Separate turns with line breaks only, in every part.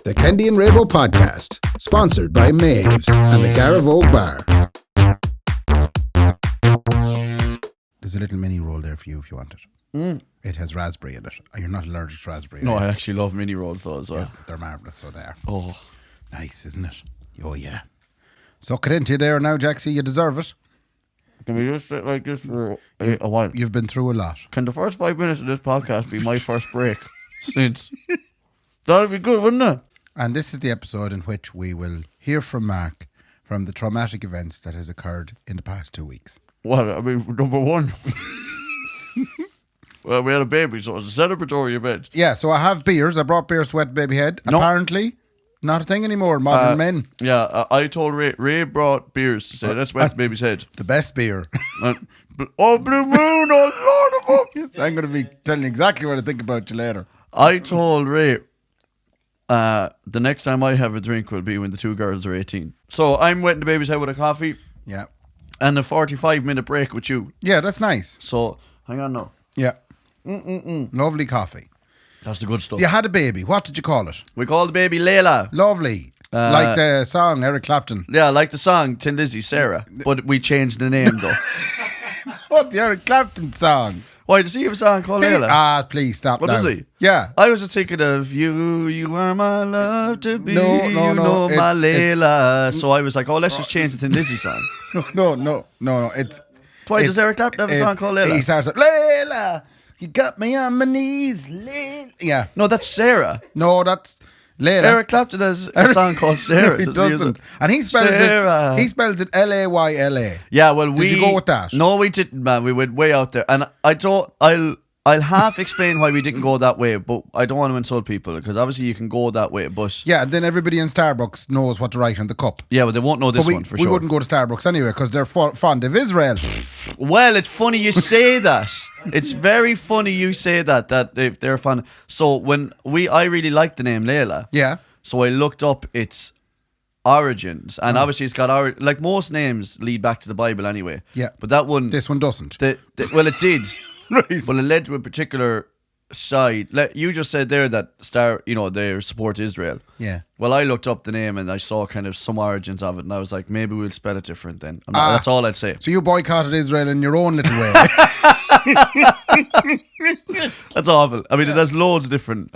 The Kendy and Raybo podcast, sponsored by Maeve's and the Garavogue Bar. There's a little mini roll there for you if you want it. It has raspberry in it. You're not allergic to raspberry.
No, I actually love mini rolls though as well.
Yeah, they're marvellous, so they are.
Oh,
nice, isn't it? Oh, yeah. Suck it into you there now, Jaxie. You deserve it.
can we just sit like this for a while?
You've been through a lot.
Can the first 5 minutes of this podcast be my first break since? That'd be good, wouldn't it?
And this is the episode in which we will hear from Mark from the traumatic events that has occurred in the past 2 weeks.
What? I mean, number one. Well, we had a baby, so it's a celebratory event.
Yeah, so I have beers. I brought beers to wet baby head.
No.
Apparently, not a thing anymore. Modern men.
Yeah, I told Ray. Ray brought beers to say, let's wet the baby's head.
The best beer.
Oh, Blue Moon, oh, Lord of
Yes, I'm going to be telling you exactly what I think about you later.
I told Ray the next time I have a drink will be when the two girls are 18. So I'm wetting the baby's head with a coffee
Yeah.
and a 45-minute break with you.
Yeah, that's nice.
So, hang on now.
Yeah. Lovely coffee.
That's the good stuff.
You had a baby. What did you call it?
We called the baby Layla.
Lovely. Like the song, Eric Clapton.
Yeah, like the song, Tin Lizzy, Sarah. But we changed the name though.
What, the Eric Clapton song?
Why, does he have a song called Layla?
Please stop
What
now.
does he?
Yeah.
I was just thinking of you are my love to be,
No,
my
it's-
Layla. So I was like, oh, let's just change the Tin Lizzy song.
No. It's...
Why does Eric Clapton have a song called Layla?
He starts like, Layla, you got me on my knees, Layla. Yeah.
No, that's Sarah.
No, that's Layla.
Eric Clapton has a song called Sarah.
He doesn't. And he spells
Sarah.
it. He spells it Layla.
Yeah, well,
Did you go with that?
No, we didn't, man. We went way out there, and I thought I'll half explain why we didn't go that way, but I don't want to insult people because obviously you can go that way, but
Yeah, and then everybody in Starbucks knows what to write on the cup.
yeah, but they won't know this
But
one for
we
sure.
wouldn't go to Starbucks anyway because they're fond of Israel.
Well, it's funny you say that. It's very funny you say that if they're fun. So I really like the name Layla.
Yeah.
So I looked up its origins, and obviously it's got like most names lead back to the Bible anyway.
Yeah.
But that one,
This one doesn't.
well, it did.
Right.
Well, it led to a particular side. You just said there that they support Israel.
Yeah.
Well, I looked up the name and I saw kind of some origins of it, and I was like, maybe we'll spell it different then. That's all I'd say.
So you boycotted Israel in your own little way.
That's awful. I mean, it has loads of different.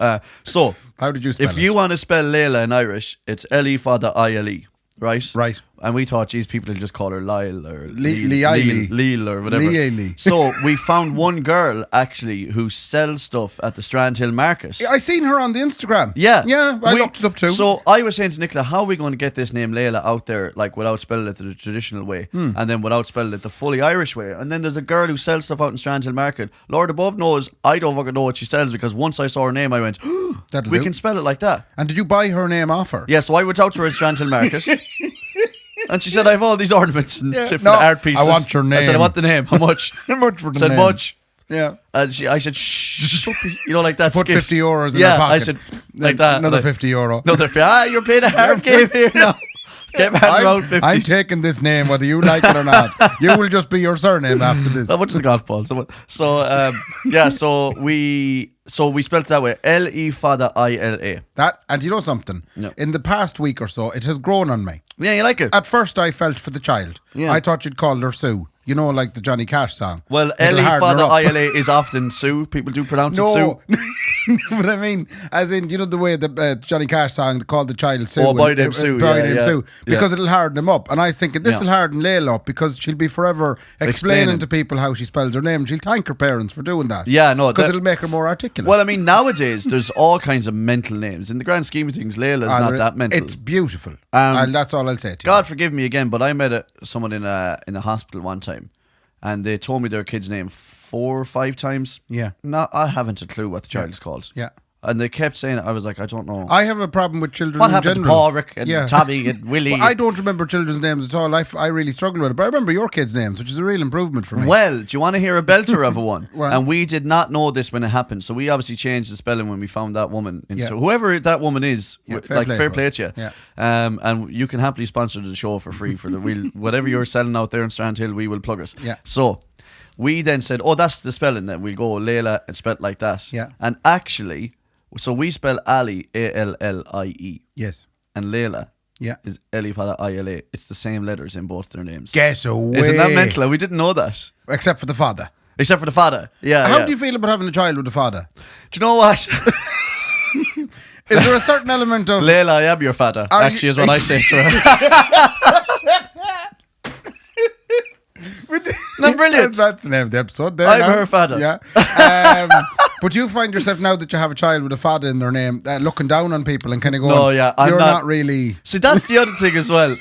So,
How did you spell
if
it?
you want to spell Layla in Irish, it's Fada, right?
Right.
And we thought, geez, people will just call her Lyle or
Leil
or whatever.
Leili.
So we found one girl actually who sells stuff at the Strand Hill Market.
I seen her on the Instagram.
Yeah.
Yeah, I looked it up too.
So I was saying to Nicola, how are we going to get this name Layla out there, like without spelling it the traditional way and then without spelling it the fully Irish way? And then there's a girl who sells stuff out in Strand Hill Market. Lord above knows, I don't fucking know what she sells because once I saw her name, I went,
That'll
we
do.
can spell it like that.
And did you buy her name off her?
Yeah, so I went out to her in Strand Hill Market. And she said, I have all these ornaments and different
No,
art pieces.
I want your
I said, I
name.
want the name. How much?
How much for the
said,
name?
much.
Yeah.
And I said, shh. Like that.
Put
skit.
50 euros in
yeah,
her pocket.
I said, like that.
Another
like,
50 euro.
you're playing a hard game here now. Get back around 50.
I'm taking this name whether you like it or not. You will just be your surname after this.
How much is the golf ball? So we spelled it that way. Fada Ila.
That, and you know something?
No.
In the past week or so, it has grown on me.
Yeah, you like it?
At first, I felt for the child.
Yeah.
I thought you'd called her Sue. You know, like the Johnny Cash song.
Well,
It'll harden her
Fada
up.
Ila is often Sue. People do pronounce it Sue.
No, but I mean, as in, you know the way the Johnny Cash song called the child Sue.
Oh, Boy Named Sue,
Boy
yeah,
Named
yeah.
Sue, because it'll harden him up. And I was thinking this will harden Layla up because she'll be forever explaining to people how she spells her name. She'll thank her parents for doing that.
Yeah, no,
because it'll make her more articulate.
Well, I mean, nowadays there's all kinds of mental names. In the grand scheme of things, Layla's not that mental.
It's beautiful. That's all I'll say to you.
God forgive me again, but I met someone in a hospital one time, and they told me their kid's name 4 or 5 times.
Yeah.
No, I haven't a clue what the child is called.
Yeah.
And they kept saying it. I was like, I don't know.
I have a problem with children
What
in
happened to
general.
Pauric and Tommy and Willie?
Well, I don't remember children's names at all. I really struggle with it. But I remember your kids' names, which is a real improvement for me.
Well, do you want to hear a belter of a one?
Well.
And we did not know this when it happened. So we obviously changed the spelling when we found that woman. So whoever that woman is, fair play to you.
Yeah.
And you can happily sponsor the show for free for whatever you're selling out there in Strand Hill, we will plug it.
Yeah.
So we then said, oh, that's the spelling then. We'll go Layla and spell it like that.
Yeah.
And actually, So we spell Ali, A-L-L-I-E.
Yes.
And Layla
is
Eli Fada, I-L-A. It's the same letters in both their names.
Get away.
Isn't that mental? We didn't know that.
Except for the Fada.
Except for the Fada. Yeah.
How do you feel about having a child with the Fada?
Do you know what?
Is there a certain element of...
Layla, I am your Fada. Actually, is what I say to her. Not brilliant.
That's the name of the episode. There
I'm
now.
her Fada.
Yeah. But you find yourself now that you have a child with a Fada in their name, looking down on people and kind of going,
no, yeah,
you're not really...
See, that's the other thing as well.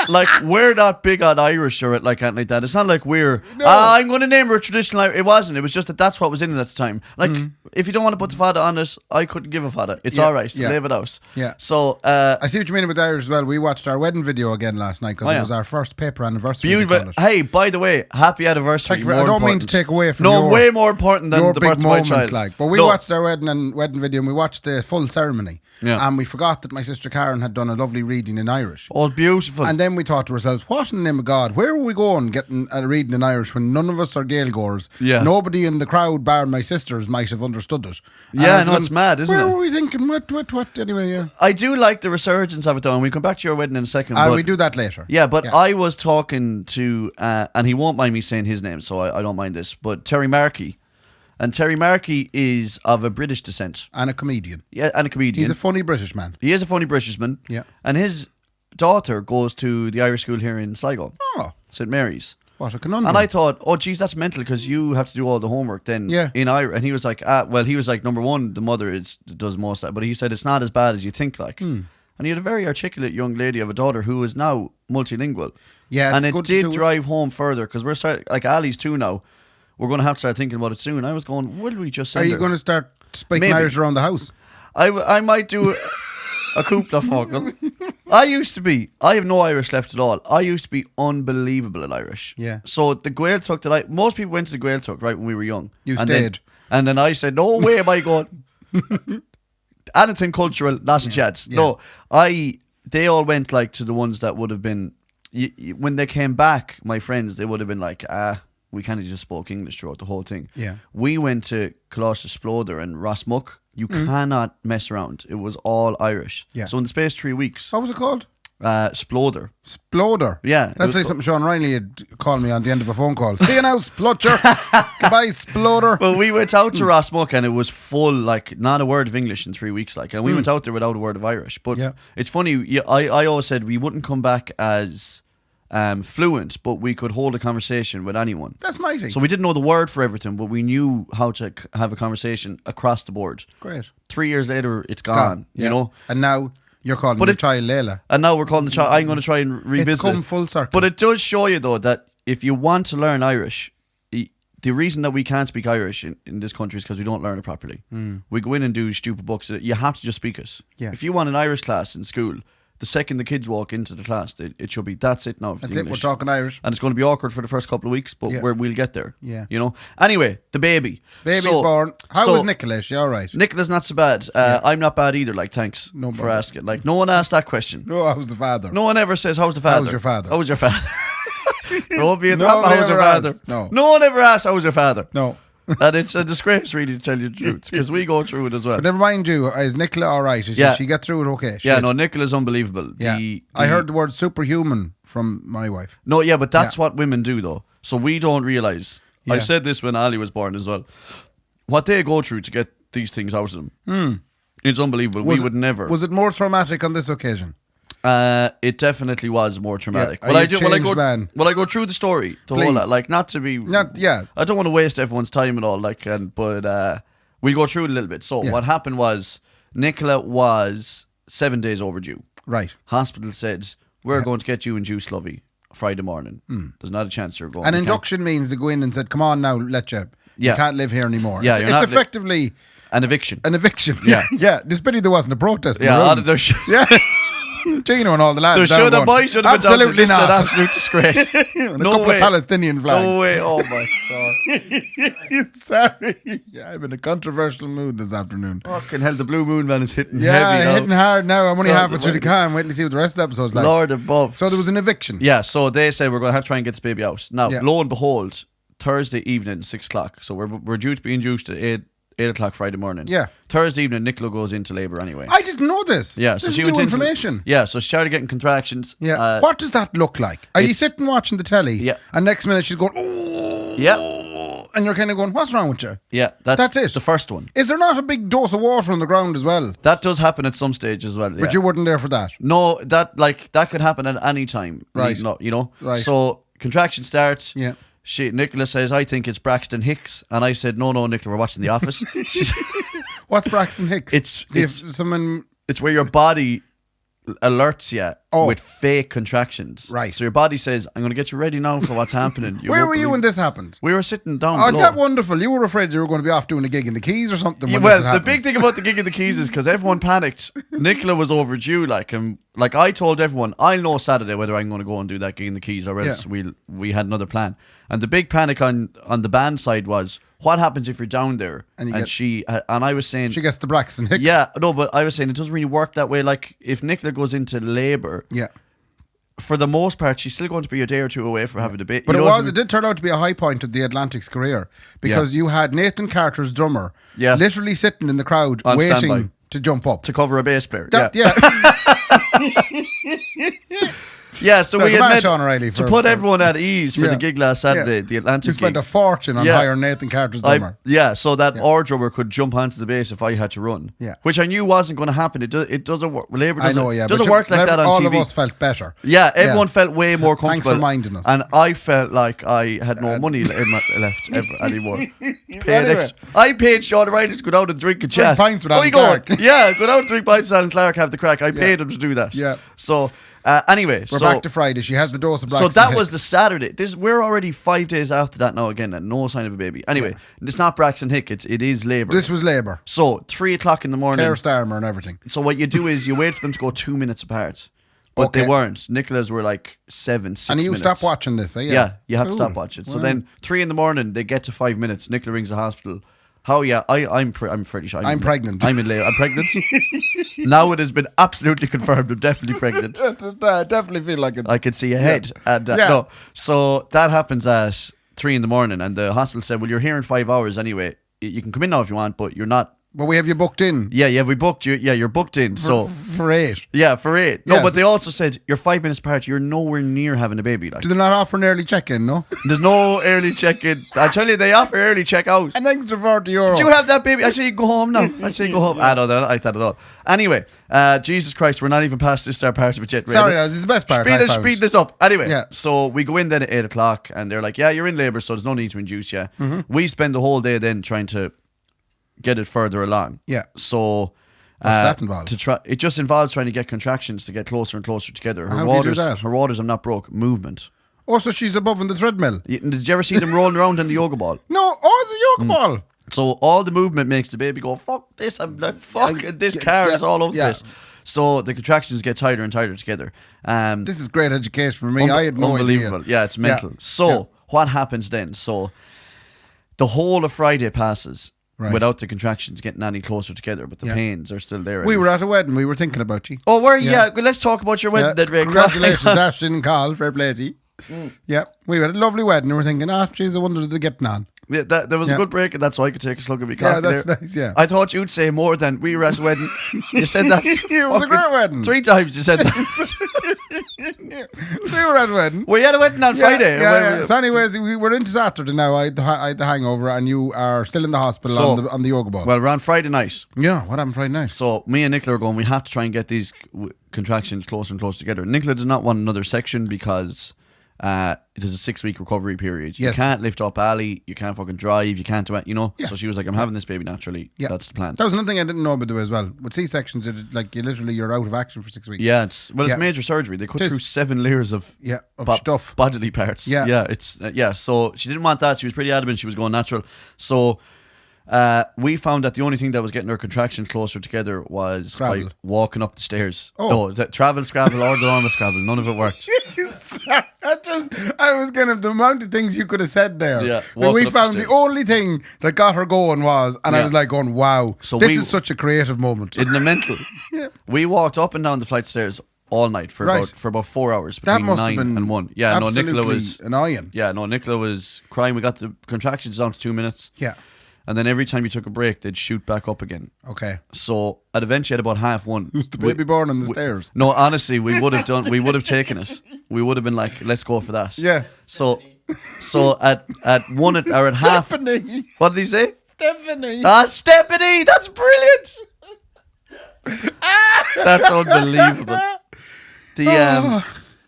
Like, we're not big on Irish or like anything like that. It's not like we're I'm going to name her a traditional Irish. It wasn't. It was just that's what was in it at the time. Like, if you don't want to put the Fada on it, I couldn't give a Fada. It's all right. Leave it out.
Yeah.
So
I see what you mean with Irish as well. We watched our wedding video again last night because it was our first paper anniversary.
Beautiful. Hey, by the way, happy anniversary.
I don't mean to take away from
way more important than
your
the
big
birth of my
moment.
child.
But we watched our wedding video and we watched the full ceremony.
Yeah.
And we forgot that my sister Karen had done a lovely reading in Irish.
Oh, beautiful.
And then we thought to ourselves, what in the name of God, where are we going getting a reading in Irish when none of us are Gaeilgeoirs?
Yeah.
Nobody in the crowd, bar my sisters, might have understood it.
Yeah, no, it's mad, isn't it?
Where were we thinking? What? Anyway, yeah.
I do like the resurgence of it though, and we'll come back to your wedding in a second.
And we do that later.
Yeah, but I was talking to, and he won't mind me saying his name, so I don't mind this, but Terry Markey. And Terry Markey is of a British descent.
And a comedian.
Yeah, and a comedian.
He's a funny British man.
He is a funny British man.
Yeah.
And his daughter goes to the Irish school here in Sligo.
Oh.
St. Mary's.
What a conundrum.
And I thought, oh, geez, that's mental because you have to do all the homework then in Irish. And he was like, number one, the mother does most of that. But he said it's not as bad as you think, like. And he had a very articulate young lady of a daughter who is now multilingual.
Yeah,
and it did drive home further because we're starting, like Ali's 2 now. We're going to have to start thinking about it soon. I was going, will we just send
Are you going to start speaking Irish around the house?
I might do a couple of fucking. I have no Irish left at all. I used to be unbelievable at Irish.
Yeah.
So the Gaeltacht most people went to the Gaeltacht right when we were young.
You stayed.
And then I said, no way am I going. Anything cultural, not a chance.
Yeah.
No, they all went like to the ones that would have been, when they came back, my friends, they would have been like, we kind of just spoke English throughout the whole thing.
Yeah.
We went to Colossus Sploder and Rossmuck. You cannot mess around. It was all Irish.
Yeah.
So in the space of 3 weeks.
What was it called?
Sploder.
Sploder.
Yeah.
That's like something Sean Riley had called me on the end of a phone call. See you now, Splutcher. Goodbye, Sploder.
Well, we went out to Rossmuck and it was full, like, not a word of English in 3 weeks. Like, and we went out there without a word of Irish. But it's funny, I always said we wouldn't come back as fluent, but we could hold a conversation with anyone.
That's mighty.
So we didn't know the word for everything, but we knew how to have a conversation across the board.
Great.
3 years later, it's gone. You know.
And now you're calling the child Layla.
And now we're calling the child. I'm going to try and revisit.
It's come full circle.
But it does show you though that if you want to learn Irish, the reason that we can't speak Irish in this country is because we don't learn it properly. We go in and do stupid books. You have to just speak it.
Yeah.
If you want an Irish class in school, the second the kids walk into the class, it should be, that's it now.
That's it, we're talking Irish.
And it's going to be awkward for the first couple of weeks, but we'll get there.
Yeah.
You know? Anyway, the baby.
Baby's born. How was Nicola? Is she all right?
Nicola's not so bad. I'm not bad either, like, thanks for asking. Like, no one asked that question.
No, how's the father?
No one ever says, how's the father?
How's your father?
How's your father? Don't be a top, how's your father?
No.
No one ever asks, how's your father?
No.
And it's a disgrace, really, to tell you the truth, because we go through it as well.
But never mind you, is Nicola all right? She get through it okay?
No, Nicola's unbelievable.
Yeah. I heard the word superhuman from my wife.
No, yeah, but that's what women do, though. So we don't realise. I said this when Ali was born as well. What they go through to get these things out of them. It's unbelievable. We would never.
Was it more traumatic on this occasion?
It definitely was more traumatic.
Will I
go through the story to hold that? Like, not to be. I don't want to waste everyone's time at all. Like, but we'll go through it a little bit. So what happened was Nicola was 7 days overdue.
Right.
Hospital said we're going to get you induced, lovey, Friday morning. There's not a chance you're going.
An induction means they go in and said, "Come on now, let you. You can't live here anymore."
Yeah,
it's effectively
an eviction.
An eviction.
Yeah,
yeah. This pity there wasn't a protest.
Yeah,
yeah. Gino and all the lads.
The boys should have been
absolutely not.
An absolute disgrace.
No couple way. Of Palestinian flags.
No way. Oh my god.
Sorry. Yeah, I'm in a controversial mood this afternoon.
Fucking hell, the blue moon man is hitting heavy
now. Hitting hard now. I'm only halfway through the car. I'm waiting to see what the rest of the episode's like.
Lord above.
So there was an eviction.
Yeah, so they said we're going to have to try and get this baby out. Now, lo and behold, Thursday evening, 6 o'clock. So we're due to be induced at 8 o'clock Friday morning.
Yeah.
Thursday evening, Nicola goes into labour anyway.
I didn't know this.
Yeah,
this
so
is
she
new
went
information.
Yeah, so she started getting contractions.
Yeah. What does that look like? Are you sitting watching the telly?
Yeah.
And next minute she's going, oh.
Yeah.
And you're kind of going, what's wrong with you?
Yeah, that's it. The first one.
Is there not a big dose of water on the ground as well?
That does happen at some stage as well. Yeah.
But you weren't there for that.
No, that could happen at any time.
Right.
No, you know.
Right.
So contraction starts.
Yeah.
Nicola says, I think it's Braxton Hicks, and I said, no, Nicola, we're watching The Office. She said,
What's Braxton Hicks?
It's
someone.
It's where your body alerts you with fake contractions.
Right.
So your body says, I'm going to get you ready now for what's happening.
Where were you when this happened?
We were sitting down
Oh,
below.
that wonderful. You were afraid you were going to be off doing a gig in the Keys or something.
Yeah, well, the big thing about the gig in the Keys is because everyone panicked. Nicola was overdue. Like I told everyone, I'll know Saturday whether I'm going to go and do that gig in the Keys or else we had another plan. And the big panic on the band side was, what happens if you're down there? And I was saying,
she gets the Braxton Hicks.
Yeah, no, but I was saying it doesn't really work that way. Like if Nicola goes into labour, for the most part, she's still going to be a day or two away from having a baby.
But it did turn out to be a high point of the Atlantic's career because you had Nathan Carter's drummer literally sitting in the crowd
on
waiting
standby
to jump up
to cover a bass player.
Yeah.
Yeah, so we had
Sean O'Reilly
to put everyone at ease for the gig last Saturday, the Atlantic
You spent
gig.
a fortune on hiring Nathan Carter's drummer.
So that our drummer could jump onto the bass if I had to run.
Yeah.
Which I knew wasn't going to happen. It doesn't work. Labour doesn't
but
work like that on
all
TV.
of us felt better.
Yeah, everyone felt way more comfortable.
Thanks for reminding us.
And I felt like I had no money left ever anymore. I paid Sean O'Reilly to go down and drink and chat.
Drink pints with Alan Clark.
Yeah, go down and drink pints with Alan Clark, have the crack. I paid him to do that.
Yeah.
So anyway,
we're back to Friday. She has the dose of Braxton
So that
Hicks.
was the Saturday. We're already 5 days after that now again, and no sign of a baby. Anyway, it's not Braxton Hicks, it is labour.
This was labour.
So 3 o'clock in the morning.
Claire Starmer and everything.
So what you do is you wait for them to go 2 minutes apart. But they weren't. Nicola's were like 7, 6 minutes.
And you stop watching this, eh?
Yeah, you have to stop watching. So then 3 in the morning, they get to 5 minutes. Nicola rings the hospital. I'm pretty sure.
I'm pregnant.
I'm in labour. I'm pregnant. Now it has been absolutely confirmed. I'm definitely pregnant.
I definitely feel like it.
I can see a head. And, no. So that happens at 3 in the morning, and the hospital said, well, you're here in 5 hours anyway. You can come in now if you want, but you're not.
But we have you booked in.
Yeah, we booked you. Yeah, you're booked in.
For 8.
Yeah, for 8. No,
Yes.
but they also said you're 5 minutes apart. You're nowhere near having a baby. Like.
Do they not offer an early check-in, no?
There's no early check-in. I tell you, they offer early check-out.
An extra €40.
Did you have that baby? Actually, you go home now. Actually, go home. No, they're not like that at all. Anyway, Jesus Christ, we're not even past this part of it yet.
Sorry, no, this is the best part.
Speed this up. Anyway,
Yeah.
so we go in then at 8 o'clock, and they're like, yeah, you're in labour, so there's no need to induce you.
Mm-hmm.
We spend the whole day then trying to get it further along.
Yeah.
So
What's that involved?
it just involves trying to get contractions to get closer and closer together.
How do you do that?
Her waters, I'm not broke. Movement.
Oh, so she's above in the treadmill.
Did you ever see them rolling around in the yoga ball?
No, the yoga ball.
So all the movement makes the baby go, fuck this, I'm like, fuck, this car is all over this. So the contractions get tighter and tighter together.
This is great education for me. I had no
unbelievable.
idea.
Yeah, it's mental. So what happens then? So the whole of Friday passes without the contractions getting any closer together, but the pains are still there.
We were at a wedding. We were thinking about you.
Oh, were you? Yeah. Well, let's talk about your wedding then, Ray.
Congratulations, Dash didn't call. Fair play to you. Yeah, we had a lovely wedding and we're thinking, geez, I wonder if they're getting on.
Yeah, there was a good break, and that's why I could take a slug of your coffee.
Yeah, that's
there.
nice, yeah.
I thought you'd say more than we were at a wedding. You said that.
It was a great wedding.
3 times you said that.
We were at a wedding.
Were you at a wedding on Friday?
Yeah. So anyways, we were into Saturday now. I had the hangover and you are still in the hospital on the yoga ball.
Well, we're on Friday night.
Yeah, what happened Friday night?
So me and Nicola are going, we have to try and get these contractions closer and closer together. Nicola does not want another section because there's a 6-week recovery period. You can't lift up Ali, you can't fucking drive, you can't do it, So she was like, I'm having this baby naturally. Yeah. That's the plan.
That was another thing I didn't know about the way as well. With C-sections, you're out of action for 6 weeks.
Yeah, it's major surgery. They cut through 7 layers of
stuff,
bodily parts. Yeah, it's so she didn't want that. She was pretty adamant she was going natural. So we found that the only thing that was getting her contractions closer together was by walking up the stairs. Travel Scrabble or the normal Scrabble, none of it worked.
I was kind of the amount of things you could have said there.
Yeah,
we found the only thing that got her going was, and I was like going, wow, so this is such a creative moment.
In the mental. We walked up and down the flight of stairs all night for about 4 hours between 9 and 1. Yeah, no, Nicola was
annoying.
Yeah, no, Nicola was crying. We got the contractions down to 2 minutes.
Yeah.
And then every time you took a break, they'd shoot back up again.
Okay.
So at eventually at about 1:30.
Was the baby born on the stairs?
No, honestly, we would have taken it. We would have been like, let's go for that.
Yeah.
So at one or at half.
Stephanie.
What did he say?
Stephanie.
Stephanie, that's brilliant. That's unbelievable.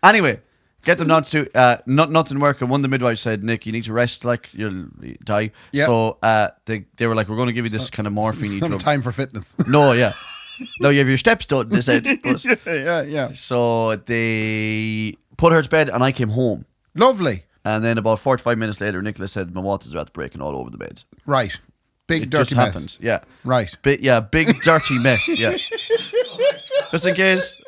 Anyway, get them not to nothing working. One of the midwives said, "Nick, you need to rest, like you'll die."
Yep.
So they were like, "We're going to give you this kind of morphine drug."
Time for fitness.
No, yeah. No, you have your steps done. They said. But,
yeah.
so they put her to bed, and I came home.
Lovely.
And then about 45 minutes later, Nicola said, "My waters are at the breaking all over the bed."
Right. Big
It
dirty
just
mess.
happened. Yeah.
Right.
Big dirty mess. Yeah. Just in case.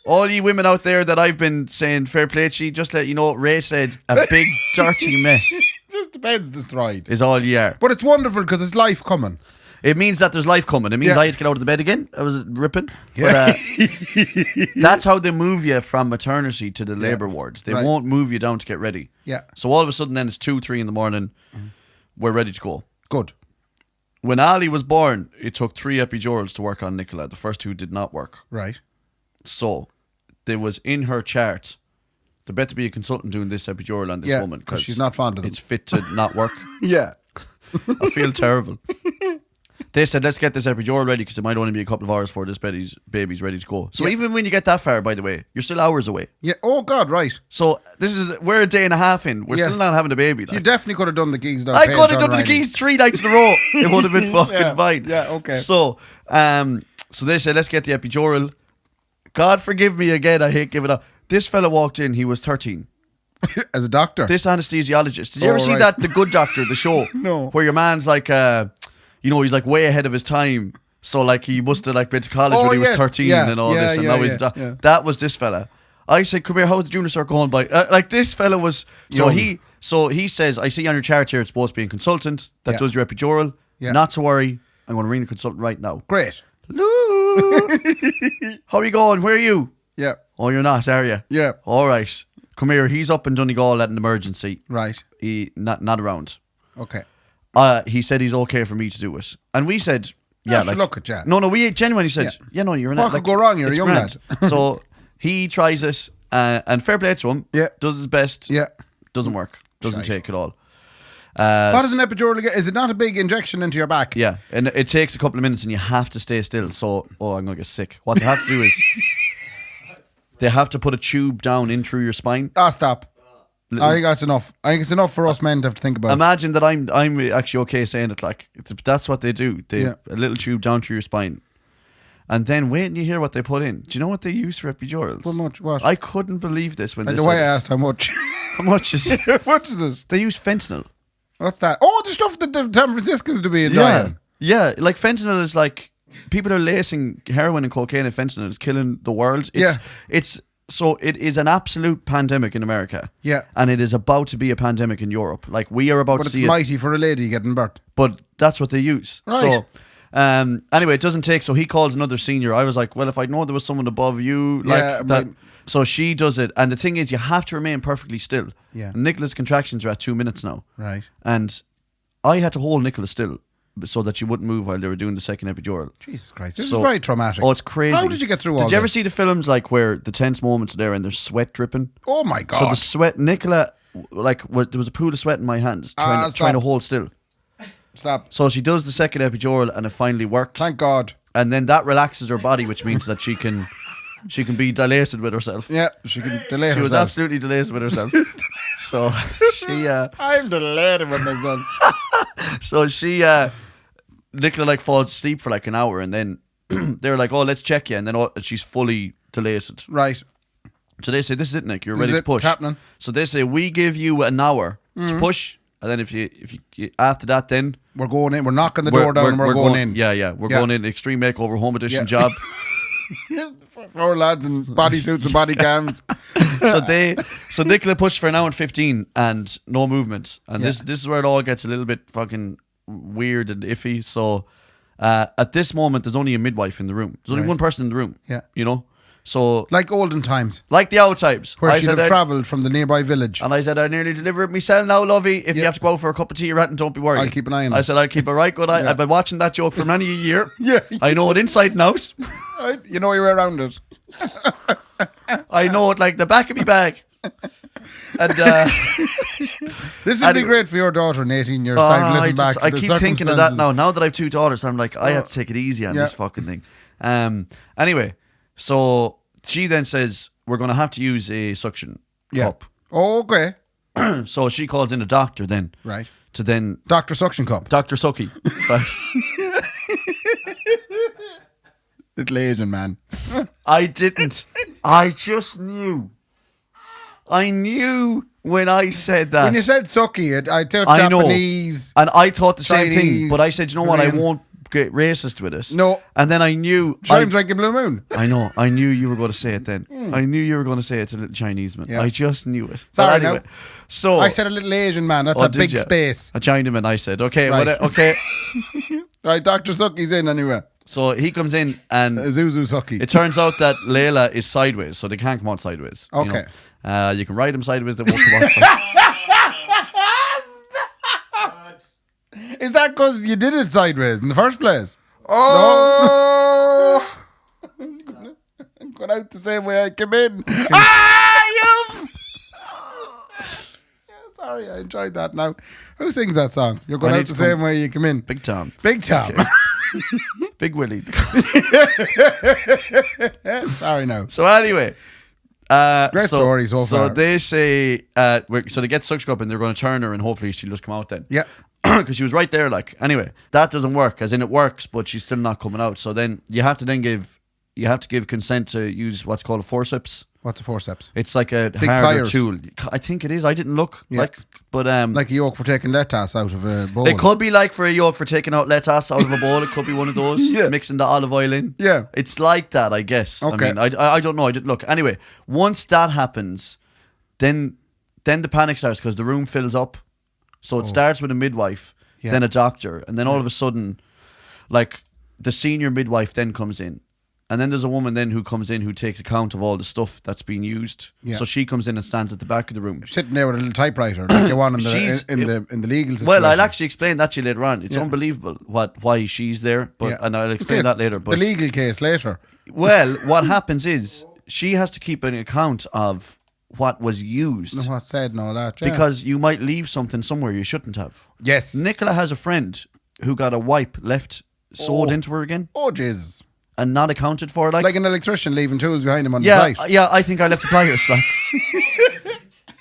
All you women out there that I've been saying fair play to you, just let you know, Ray said a big dirty mess
Just the bed's destroyed.
is all you are.
But it's wonderful because it's life coming.
It means that there's life coming. It means
Yeah.
I had to get out of the bed again. I was ripping.
Yeah.
But, that's how they move you from maternity to the labour wards. They
Right.
won't move you down to get ready.
Yeah.
So all of a sudden then it's 2-3 in the morning. We're ready to go.
Good.
When Ali was born, it took 3 epidurals to work on Nicola. The first 2 did not work.
Right.
So there was in her chart, there better be a consultant doing this epidural on this
Yeah,
woman
'cause she's not fond of them.
It's fit to not work.
Yeah.
I feel terrible. They said, let's get this epidural ready because it might only be a couple of hours before this baby's ready to go. So
Yeah.
even when you get that far, by the way, you're still hours away.
Yeah. Oh God. Right.
So we're a day and a half in. We're
Yeah.
still not having a baby.
You
like.
definitely could have done the geese.
I could have done the keys 3 nights in a row. It would have been fucking
Yeah.
fine.
Yeah, okay.
So they said, let's get the epidural. God forgive me again. I hate giving up. This fella walked in. He was 13.
As a doctor.
This anesthesiologist. Did you ever see
right.
that The Good Doctor, the show?
No.
Where your man's like, he's like way ahead of his time. So like he must have like been to college when he was 13 and all this. And now he's that was this fella. I said, come here, how's the junior cert going by? Like this fella was. So he says, I see on your chart here it's supposed to be a consultant that does your epidural.
Yeah.
Not to worry. I'm going to ring the consultant right now.
Great.
Hello. How are you going? Where are you?
Yeah.
Oh, you're not, are you?
Yeah.
All right. Come here. He's up in Donegal at an emergency.
Right.
He not around.
Okay.
He said he's okay for me to do it, and we said,
Yeah, look at you.
No, we genuinely said, no, you're not.
What could go wrong? You're a
it's
young
grand.
lad.
So he tries it, and fair play to him.
Yeah.
Does his best.
Yeah.
Doesn't work. Doesn't
Shite.
take it all.
What is an epidural again? Is it not a big injection into your back?
Yeah, and it takes a couple of minutes, and you have to stay still. So, I'm gonna get sick. What they have to do is they have to put a tube down in through your spine.
Stop. I think that's enough. I think it's enough for us men to have to think about.
Imagine that I'm actually okay saying it. Like that's what they do. A little tube down through your spine, and then wait and you hear what they put in. Do you know what they use for epidurals?
How much? What?
I couldn't believe this when
And
they
the way I
said it.
asked how much.
How much is it?
How much is it?
They use fentanyl.
What's that? Oh, the stuff that the San Franciscans do be enjoying.
Yeah, like fentanyl is like people are lacing heroin and cocaine and fentanyl. It's killing the world. So it is an absolute pandemic in America.
Yeah.
And it is about to be a pandemic in Europe. Like we are about
But
to
it's
see it.
mighty for a lady getting birth.
But that's what they use.
Right.
So anyway, it doesn't take. So he calls another senior. I was like, well, if I'd known there was someone above you, like
Yeah,
that.
but-
So she does it. And the thing is, you have to remain perfectly still.
Yeah.
Nicola's contractions are at 2 minutes now.
Right.
And I had to hold Nicola still so that she wouldn't move while they were doing the second epidural.
Jesus Christ. This
So-
is very traumatic.
Oh, it's crazy.
How did you get through all
Did you ever
this?
see the films like where the tense moments are there and there's sweat dripping?
Oh my God.
So the sweat, Nicola, there was a pool of sweat in my hands trying
stop.
to hold still.
Stop.
So she does the second epidural and it finally works.
Thank God.
And then that relaxes her body, which means that she can be dilated with herself.
Yeah, she can delay
She was
herself.
absolutely dilated with herself. So she
I'm delighted with myself.
Nicola like falls asleep for like an hour and then they're like, oh, let's check you, and then she's fully dilated.
Right.
So they say, this is it, Nick, you're
This
ready
is
to
it,
push.
it's happening.
So they say, we give you an hour to push, and then if you after that, then
We're going in. We're knocking the door down and we're going in.
Yeah, we're going in. Extreme Makeover Home Edition
Yeah.
job.
4 lads in bodysuits and body cams.
So Nicola pushed for an hour and 15 and no movement. And
Yeah.
this is where it all gets a little bit fucking weird and iffy. So at this moment, there's only a midwife in the room. There's only
Right.
one person in the room.
Yeah.
You know? So
Like olden times,
like the old times.
where
I
she'd
said,
have travelled from the nearby village.
and I said, I nearly delivered it myself now, lovey. If you have to go out for a cup of tea or anything, don't be worried.
I'll keep an eye on
I
it.
said, I'll keep a right good eye.
Yeah.
I've been watching that joke for many a year.
Yeah.
I know it inside and out.
You know your way around it.
I know it like the back of my bag. And
This would be great for your daughter in 18 years' time. Listen back to
I
the
keep thinking of that
circumstances.
now. Now that I have 2 daughters, I'm like, I have to take it easy on
Yeah.
this fucking thing. Anyway, so she then says, we're going to have to use a suction cup.
Oh, okay.
So she calls in a doctor then.
Right.
To then...
Dr. Suction Cup.
Dr. Sucky. Right.
Little Asian man.
I didn't. I just knew. I knew when I said that.
When you said sucky, I thought
I know.
Japanese.
And I thought the same thing.
Chinese,
But I said, you know what? I
Korean.
won't get racist with it.
No.
And then I knew...
I'm drinking Blue Moon.
I know. I knew you were going to say it then. I knew you were going to say it's a little Chinese man.
Yeah.
I just knew it.
Sorry,
But anyway,
no.
so
I said a little Asian man. That's a
did
big
ya?
space.
A Chinaman, I said. Okay,
Right.
okay.
Right, Dr. Sucky's in anyway.
So he comes in and
Zuzu Sucky.
it turns out that Layla is sideways, so they can't come out sideways. You
Okay.
know. You can ride them sideways, they won't come out sideways.
Is that because you did it sideways in the first place? Oh! I'm going out the same way I came in. Sorry, I enjoyed that now. Who sings that song? You're going
I
out
need
the
to
same way you came in.
Big Tom.
Big Tom.
Big Willie.
Sorry now.
So anyway.
Great story so far.
So they say, so they get suction up and they're going to turn her and hopefully she'll just come out then.
Yeah.
Because she was right there, like. Anyway, that doesn't work, as in it works, but she's still not coming out. So then you have to give consent to use what's called a forceps.
What's a forceps?
It's like a
Big
harder
pliers.
tool. I think it is. I didn't look.
Yeah.
But
Like a yolk for taking lettuce out of a bowl.
it could be like for a yolk for taking out lettuce out of a bowl. It could be one of those.
Yeah.
Mixing the olive oil in.
Yeah.
It's like that, I guess.
Okay.
I mean, I don't know. I didn't look. Anyway, once that happens, then the panic starts because the room fills up. So it starts with a midwife,
Yeah.
then a doctor, and then all of a sudden, like the senior midwife then comes in. And then there's a woman then who comes in who takes account of all the stuff that's being used.
Yeah.
So she comes in and stands at the back of the room.
Sitting there with a little typewriter like you want in the legal situation.
Well, I'll actually explain that to you later on. It's
Yeah.
unbelievable why she's there, but
Yeah.
and I'll explain that later. But
the legal case later.
well, what happens is she has to keep an account of what was used
What's said and all that. Yeah.
because you might leave something somewhere you shouldn't have.
Yes.
Nicola has a friend who got a wipe left sewed into her again
Oh, Jesus.
and not accounted for.
Like an electrician leaving tools behind him on the
yeah,
site.
yeah. I think I left the pliers. Like,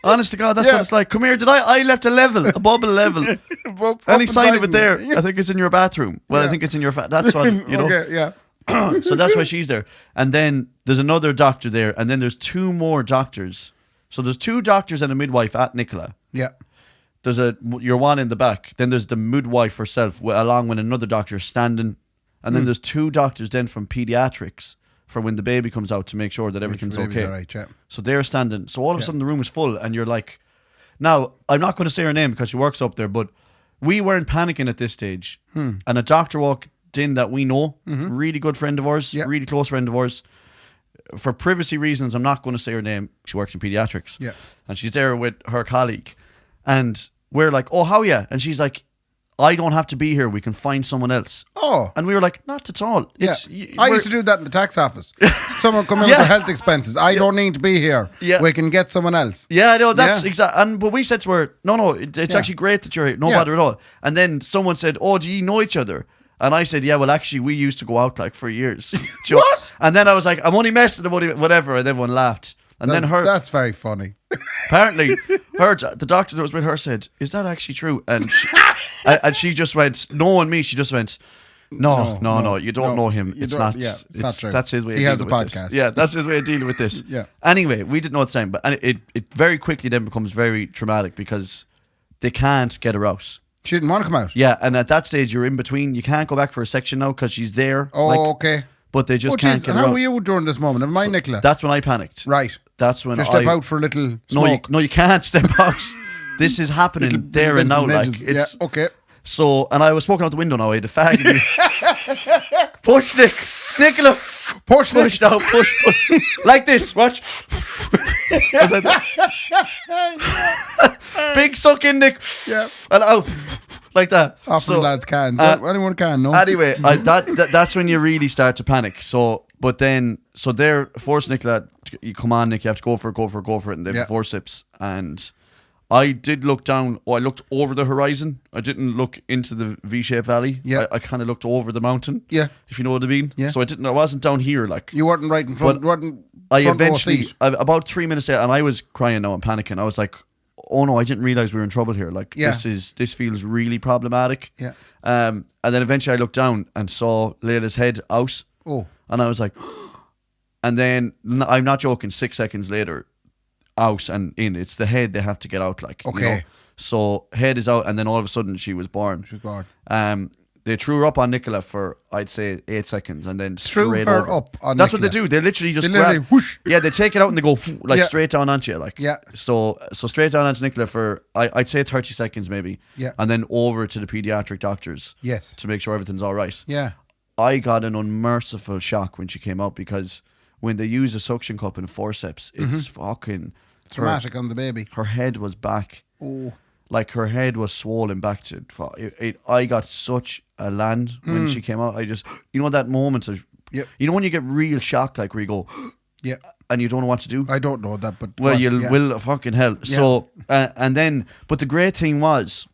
honest to God, that's
Yeah.
what it's like. Come here, did I left a level, a bubble level.
Up
Any sign
inside
of it
him.
there?
Yeah.
I think it's in your bathroom. Well, I
Yeah.
think it's in your that's what you know.
Okay, yeah.
So that's why she's there. And then there's another doctor there, and then there's 2 more doctors. So there's 2 doctors and a midwife at Nicola.
Yeah.
There's your one in the back. Then there's the midwife herself, along with another doctor standing. And then there's 2 doctors then from pediatrics for when the baby comes out to make sure that everything's
Baby's
okay.
all right, yeah.
So they're standing. So all of a sudden the room is full, and you're like, now I'm not going to say her name because she works up there, but we weren't panicking at this stage. And a doctor walked in that we know, really good friend of ours,
Yeah.
really close friend of ours. For privacy reasons, I'm not going to say her name. She works in pediatrics.
Yeah.
And she's there with her colleague. And we're like, oh, how ya? And she's like, I don't have to be here. We can find someone else.
Oh.
And we were like, not at all.
Yeah.
It's,
I used to do that in the tax office. Someone come in
Yeah.
with their health expenses. I don't need to be here.
Yeah.
We can get someone else.
Yeah, I know, that's
Yeah.
exact. But we said to her, no, it's
Yeah.
actually great that you're here. No
Yeah.
bother at all. And then someone said, oh, do you know each other? And I said, yeah, well, actually, we used to go out like for years.
What?
And then I was like, I'm only messing, whatever. And everyone laughed. And then
That's very funny.
apparently, the doctor that was with her said, is that actually true? And she just went, knowing me, she just went, no, you don't know him. It's not.
Yeah, it's not true.
That's his way.
He
of
has a
dealing with
podcast.
This. Yeah, that's his way of dealing with this.
Yeah.
Anyway, we didn't know at the time, but it very quickly then becomes very traumatic because they can't get her out.
She didn't want to come out.
Yeah, and at that stage, you're in between. You can't go back for a section now because she's there.
Oh, okay.
But they just
Oh,
can't
jeez.
get
And
her
how
out.
were you during this moment? Never mind, Nicola.
That's when I panicked.
Right.
That's when
Just step out for a little smoke.
No, you can't step out. This is happening
Little
there and now.
Vincent
Like
edges.
it's
Yeah, okay.
so. And I was smoking out the window now. I had a fag. Push Nicola.
Push Nick.
Push down, push. Like this, watch. Was like that. Big suck in, Nick.
Yeah.
And out. Like that.
Often lads can. Anyone can, no?
Anyway, that's when you really start to panic. So they're forcing Nicola, you come on, Nick, you have to go for it, and they have forceps. And I did look down. I looked over the horizon. I didn't look into the V-shaped valley.
Yeah.
I kind of looked over the mountain.
Yeah.
If you know what I mean.
Yeah.
So I wasn't down here like.
You weren't right in front.
I eventually, about 3 minutes later, and I was crying now and panicking. I was like, oh no, I didn't realize we were in trouble here. Like, this feels really problematic.
Yeah.
And then eventually I looked down and saw Layla's head out.
Oh.
And I was like, and then, I'm not joking, 6 seconds later, out and in. It's the head they have to get out, like.
Okay.
You know? So head is out, and then all of a sudden she was born. They threw her up on Nicola for, I'd say, 8 seconds, and then straight over.
Up on
That's
Nicola.
what they do. They literally just
whoosh.
Yeah, they take it out and they go straight down onto you, like.
Yeah.
So straight down onto Nicola for, I'd say 30 seconds maybe.
Yeah.
And then over to the pediatric doctors.
Yes.
To make sure everything's all right.
Yeah.
I got an unmerciful shock when she came out, because when they use a suction cup and forceps, it's fucking
traumatic on the baby.
Her head was back.
Oh.
Like, her head was swollen back to I got such a land when she came out. I just, you know, that moment of, you know, when you get real shock, like where you go, and you don't know what to do.
I don't know that, but
well, will fucking hell. Yeah. So and then, but the great thing was,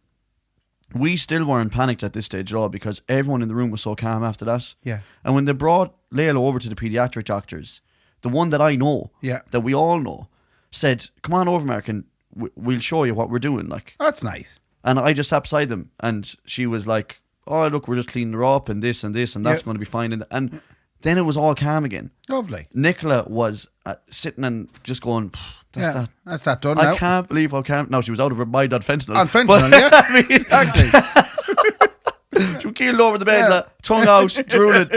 we still weren't panicked at this stage at all, because everyone in the room was so calm after that.
Yeah.
And when they brought Layla over to the pediatric doctors, the one that I know, that we all know, said, "Come on over, Mark, and we'll show you what we're doing." Like,
that's nice.
And I just sat beside them, and she was like, "Oh, look, we're just cleaning her up, and this and this, and that's going to be fine." And then it was all calm again.
Lovely.
Nicola was sitting and just going,
that's that done
I
now.
can't believe how calm. No, she was out of her mind on fentanyl.
On fentanyl, yeah.
I mean,
exactly.
She was keeled over the bed, tongue out, drooling.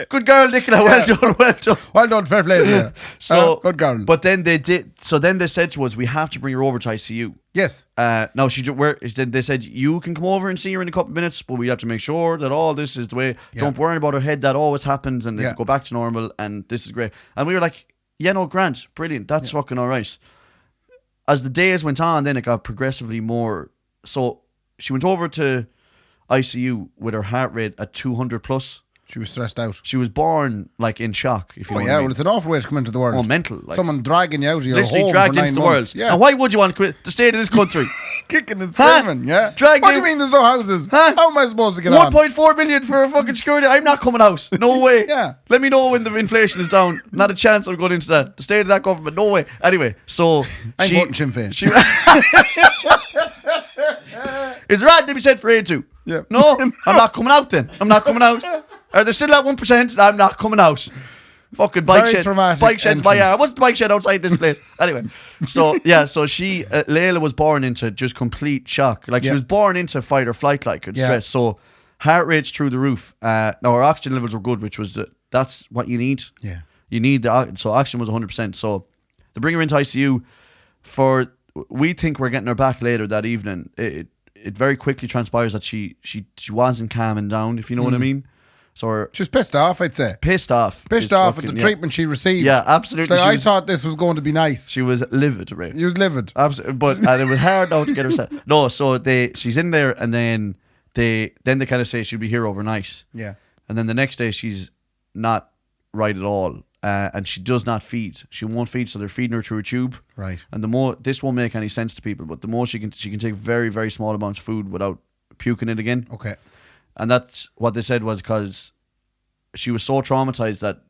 Good girl, Nicola. Well done, well done.
Well done, fair play. Yeah.
So
good girl.
But then they did. So then they said to us, we have to bring her over to ICU.
Yes.
No, they said, you can come over and see her in a couple of minutes, but we have to make sure that all this is the way. Don't worry about her head. That always happens, and they go back to normal, and this is great. And we were like, yeah, no, Grant, brilliant. That's fucking all right. As the days went on, then it got progressively more. So she went over to ICU with her heart rate at 200 plus.
She was stressed out.
She was born like in shock, if you know what I mean.
Well, it's an awful way to come into the world.
Oh, mental. Like,
someone dragging you out of your
literally
home
dragged
for 9
into the
months.
world. And why would you want to quit the state of this country?
Kicking and screaming,
Dragged
what do you
in.
mean there's no houses?
Huh?
How am I supposed to get on?
1.4 million for a fucking security. I'm not coming out. No way.
Yeah.
Let me know when the inflation is down. Not a chance I'm going into that. The state of that government. No way. Anyway, so
I'm voting Sinn Féin.
Is there anything to be said for A2?
Yeah.
No, I'm not coming out then. I'm not coming out. Are they still at 1%? I'm not coming out. Fucking bike
Very
shed.
traumatic
Bike shed's my
entrance.
What's the bike shed outside this place? Anyway, so so she, Layla was born into just complete shock. Like she was born into fight or flight, like and stress. So heart rate's through the roof. Now her oxygen levels were good, which was that's what you need.
Yeah.
You need so oxygen was 100%. So they bring her into ICU we think we're getting her back later that evening. It very quickly transpires that she wasn't calming down, if you know what I mean. So
she was pissed off, I'd say.
Pissed off
at the treatment she received.
Yeah, absolutely.
I thought this was going to be nice.
She was livid, Ray.
She was livid.
Absolutely, and it was hard now to get her set. No, so she's in there, and then they kind of say she'll be here overnight.
Yeah.
And then the next day she's not right at all. And she does not feed. She won't feed, so they're feeding her through a tube.
Right.
And the more, this won't make any sense to people, but the more she can take very, very small amounts of food without puking it again.
Okay.
And that's what they said was because she was so traumatized that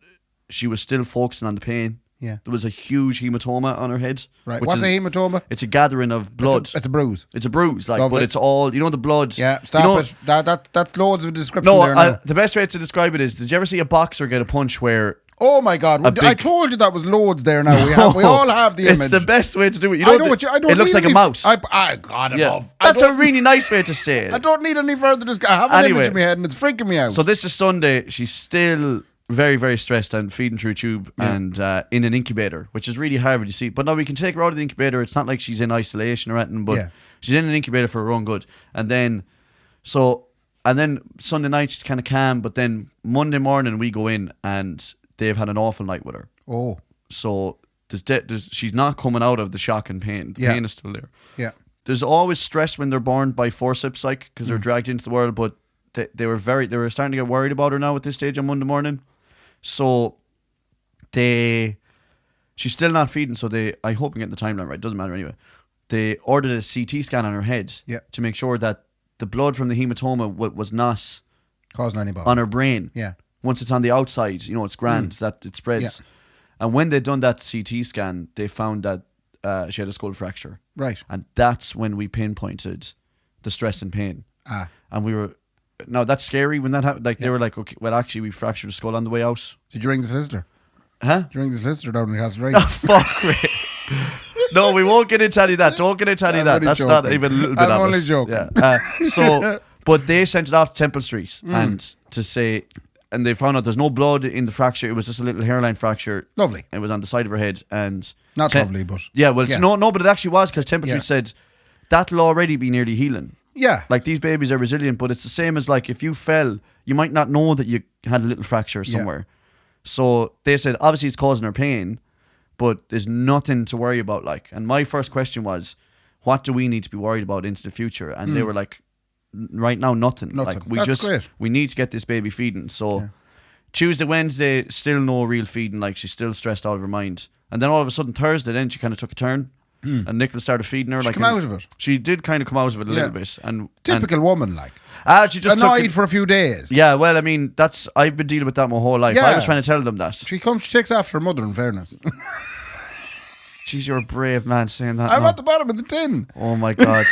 she was still focusing on the pain.
Yeah.
There was a huge hematoma on her head.
Right. What's a hematoma?
It's a gathering of blood.
It's a bruise.
It's a bruise, like,
Lovely.
but it's all, you know, the blood.
Yeah, stop it. That's loads of description
no,
there now.
the best way to describe it is, did you ever see a boxer get a punch where...
Oh my God! I told you that was loads there. Now we all have the image.
It's the best way to do it.
I don't
it looks like a mouse.
God above.
That's a really nice way to say it.
I don't need any further discussion. I have an image in my head and it's freaking me out.
So this is Sunday. She's still very, very stressed and feeding through a tube and in an incubator, which is really hard when you see. But now we can take her out of the incubator. It's not like she's in isolation or anything, but she's in an incubator for her own good. And then Sunday night she's kind of calm, but then Monday morning we go in and they've had an awful night with her.
Oh.
So she's not coming out of the shock and pain. The pain is still there.
Yeah.
There's always stress when they're born by forceps, like, because they're dragged into the world. But they were starting to get worried about her now at this stage on Monday morning. So she's still not feeding. So I hope I'm getting the timeline right. Doesn't matter anyway. They ordered a CT scan on her head to make sure that the blood from the hematoma was not
causing any bother
on her brain.
Yeah.
Once it's on the outside, it's grand that it spreads.
Yeah.
And when they'd done that CT scan, they found that she had a skull fracture.
Right.
And that's when we pinpointed the stress and pain. And we were... Now, that's scary when that happened. Like, they were like, okay, well, actually, we fractured the skull on the way out.
Did you ring the solicitor?
Huh?
Did you ring the solicitor down in the Castle Ring?
Oh, fuck me. No, we won't get into any of that. Don't get into any of that. That's
joking.
not even a little bit
I'm
of
only
it.
joking.
Yeah. But they sent it off to Temple Street and to say... And they found out there's no blood in the fracture. It was just a little hairline fracture.
Lovely.
It was on the side of her head. And
not lovely, but...
Yeah, well, no, but it actually was, because Temple Street said that'll already be nearly healing.
Yeah.
Like, these babies are resilient, but it's the same as, like, if you fell, you might not know that you had a little fracture somewhere. So they said, obviously it's causing her pain, but there's nothing to worry about, like. And my first question was, what do we need to be worried about into the future? And they were like, right now, nothing. Like, we need to get this baby feeding. So Tuesday, Wednesday, still no real feeding. Like, she's still stressed out of her mind. And then all of a sudden Thursday, then she kind of took a turn, and Nicola started feeding her.
She came out of it.
She did kind of come out of it a little bit. And
typical woman, like.
She just
annoyed for a few days.
Yeah, well, I mean, I've been dealing with that my whole life. I was trying to tell them that.
She takes after her mother, in fairness.
Jeez, you're a brave man saying that.
I'm at the bottom of the tin.
Oh my God.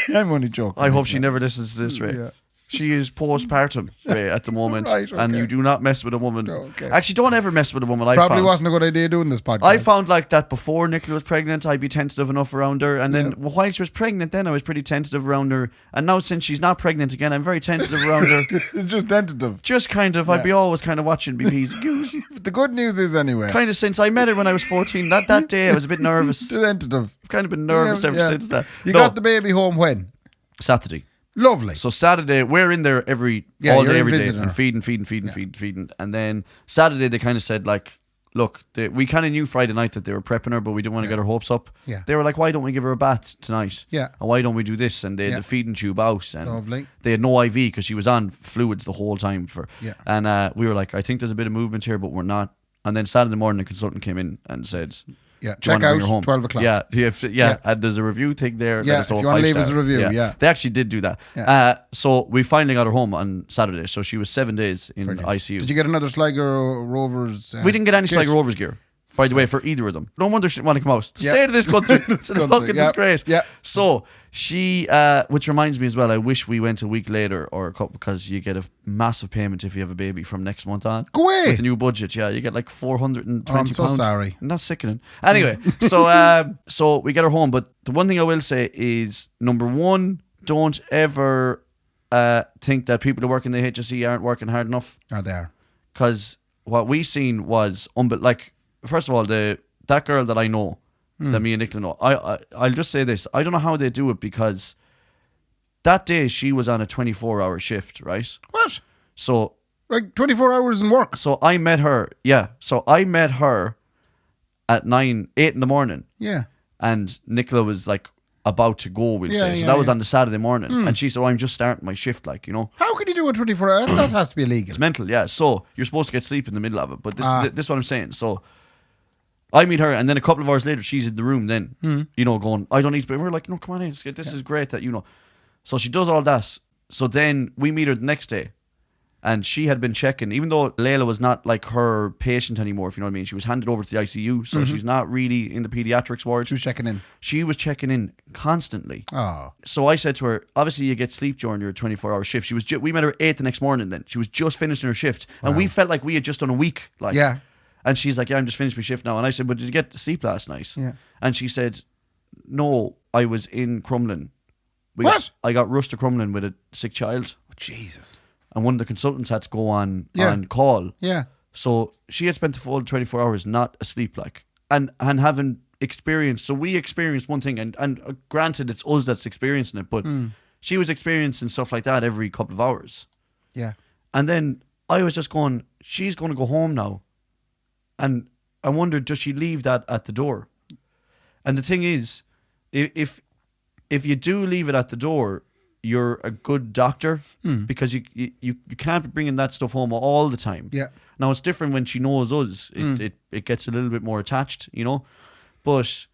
I'm only joking.
I hope she never listens to this, Ray. She is postpartum, Ray, at the moment.
Right, okay.
And you do not mess with a woman.
Okay.
Actually, don't ever mess with a woman.
Probably wasn't a good idea doing this podcast.
I found like that before Nicola was pregnant, I'd be tentative enough around her. And then while she was pregnant, then I was pretty tentative around her. And now since she's not pregnant again, I'm very tentative around her.
It's just tentative.
Just kind of, I'd be always kind of watching BP's and goose.
The good news is anyway.
Kind of since I met her when I was 14, that day I was a bit nervous.
Tentative.
I've kind of been nervous ever since that.
You got the baby home when?
Saturday.
Lovely.
So Saturday, we're in there all day, every day, and feeding. And then Saturday, they kind of said, like, look, we kind of knew Friday night that they were prepping her, but we didn't want to get her hopes up.
Yeah.
They were like, why don't we give her a bath tonight?
Yeah.
And why don't we do this? And they had the feeding tube out. And
lovely.
They had no IV because she was on fluids the whole time. And we were like, I think there's a bit of movement here, but we're not. And then Saturday morning, the consultant came in and said...
Yeah, check out 12 o'clock.
Yeah. And there's a review thing there.
Yeah, if you want to leave us a review,
They actually did do that.
Yeah.
So we finally got her home on Saturday. So she was 7 days in ICU.
Did you get another Sligo Rovers?
We didn't get any Sligo Rovers gear, by the way, for either of them. No wonder she didn't want to come out. The state of this country. It's a fucking disgrace.
Yeah.
So she, which reminds me as well, I wish we went a week later or a couple, because you get a massive payment if you have a baby from next month on.
Go away.
With the new budget, you get like £420.
I'm so sorry.
And that's sickening. Anyway, so we get her home. But the one thing I will say is, number one, don't ever think that people who work in the HSE aren't working hard enough.
Oh, they are.
Because what we seen was, first of all, that girl that I know, that me and Nicola know, I'll just say this. I don't know how they do it, because that day she was on a 24-hour shift, right?
What?
So...
Like 24 hours in work?
So I met her, So I met her at 8 in the morning.
Yeah.
And Nicola was like about to go, we'll say. So that was on the Saturday morning. And she said, I'm just starting my shift, like,
How can you do a 24 hours? That has to be illegal.
It's mental, yeah. So you're supposed to get sleep in the middle of it. But this is what I'm saying. So I meet her, and then a couple of hours later, she's in the room then, going, I don't need to be. We're like, no, come on in. This is great that, So she does all that. So then we meet her the next day. And she had been checking, even though Layla was not like her patient anymore, if you know what I mean. She was handed over to the ICU, so she's not really in the pediatrics ward.
She was checking in.
She was checking in constantly.
Oh.
So I said to her, obviously you get sleep during your 24-hour shift. We met her at 8 the next morning then. She was just finishing her shift. Wow. And we felt like we had just done a week. Like.
Yeah.
And she's like, I'm just finished my shift now. And I said, but did you get to sleep last night?
Yeah.
And she said, no, I was in Crumlin.
What?
I got rushed to Crumlin with a sick child.
Oh, Jesus.
And one of the consultants had to go on call.
Yeah.
So she had spent the full 24 hours not asleep, like, and having experienced. So we experienced one thing, and granted, it's us that's experiencing it, but she was experiencing stuff like that every couple of hours.
Yeah.
And then I was just going, she's going to go home now And I wondered, does she leave that at the door? And the thing is, if you do leave it at the door, you're a good doctor because you can't be bringing that stuff home all the time.
Yeah.
Now it's different when she knows us. It gets a little bit more attached, you know. But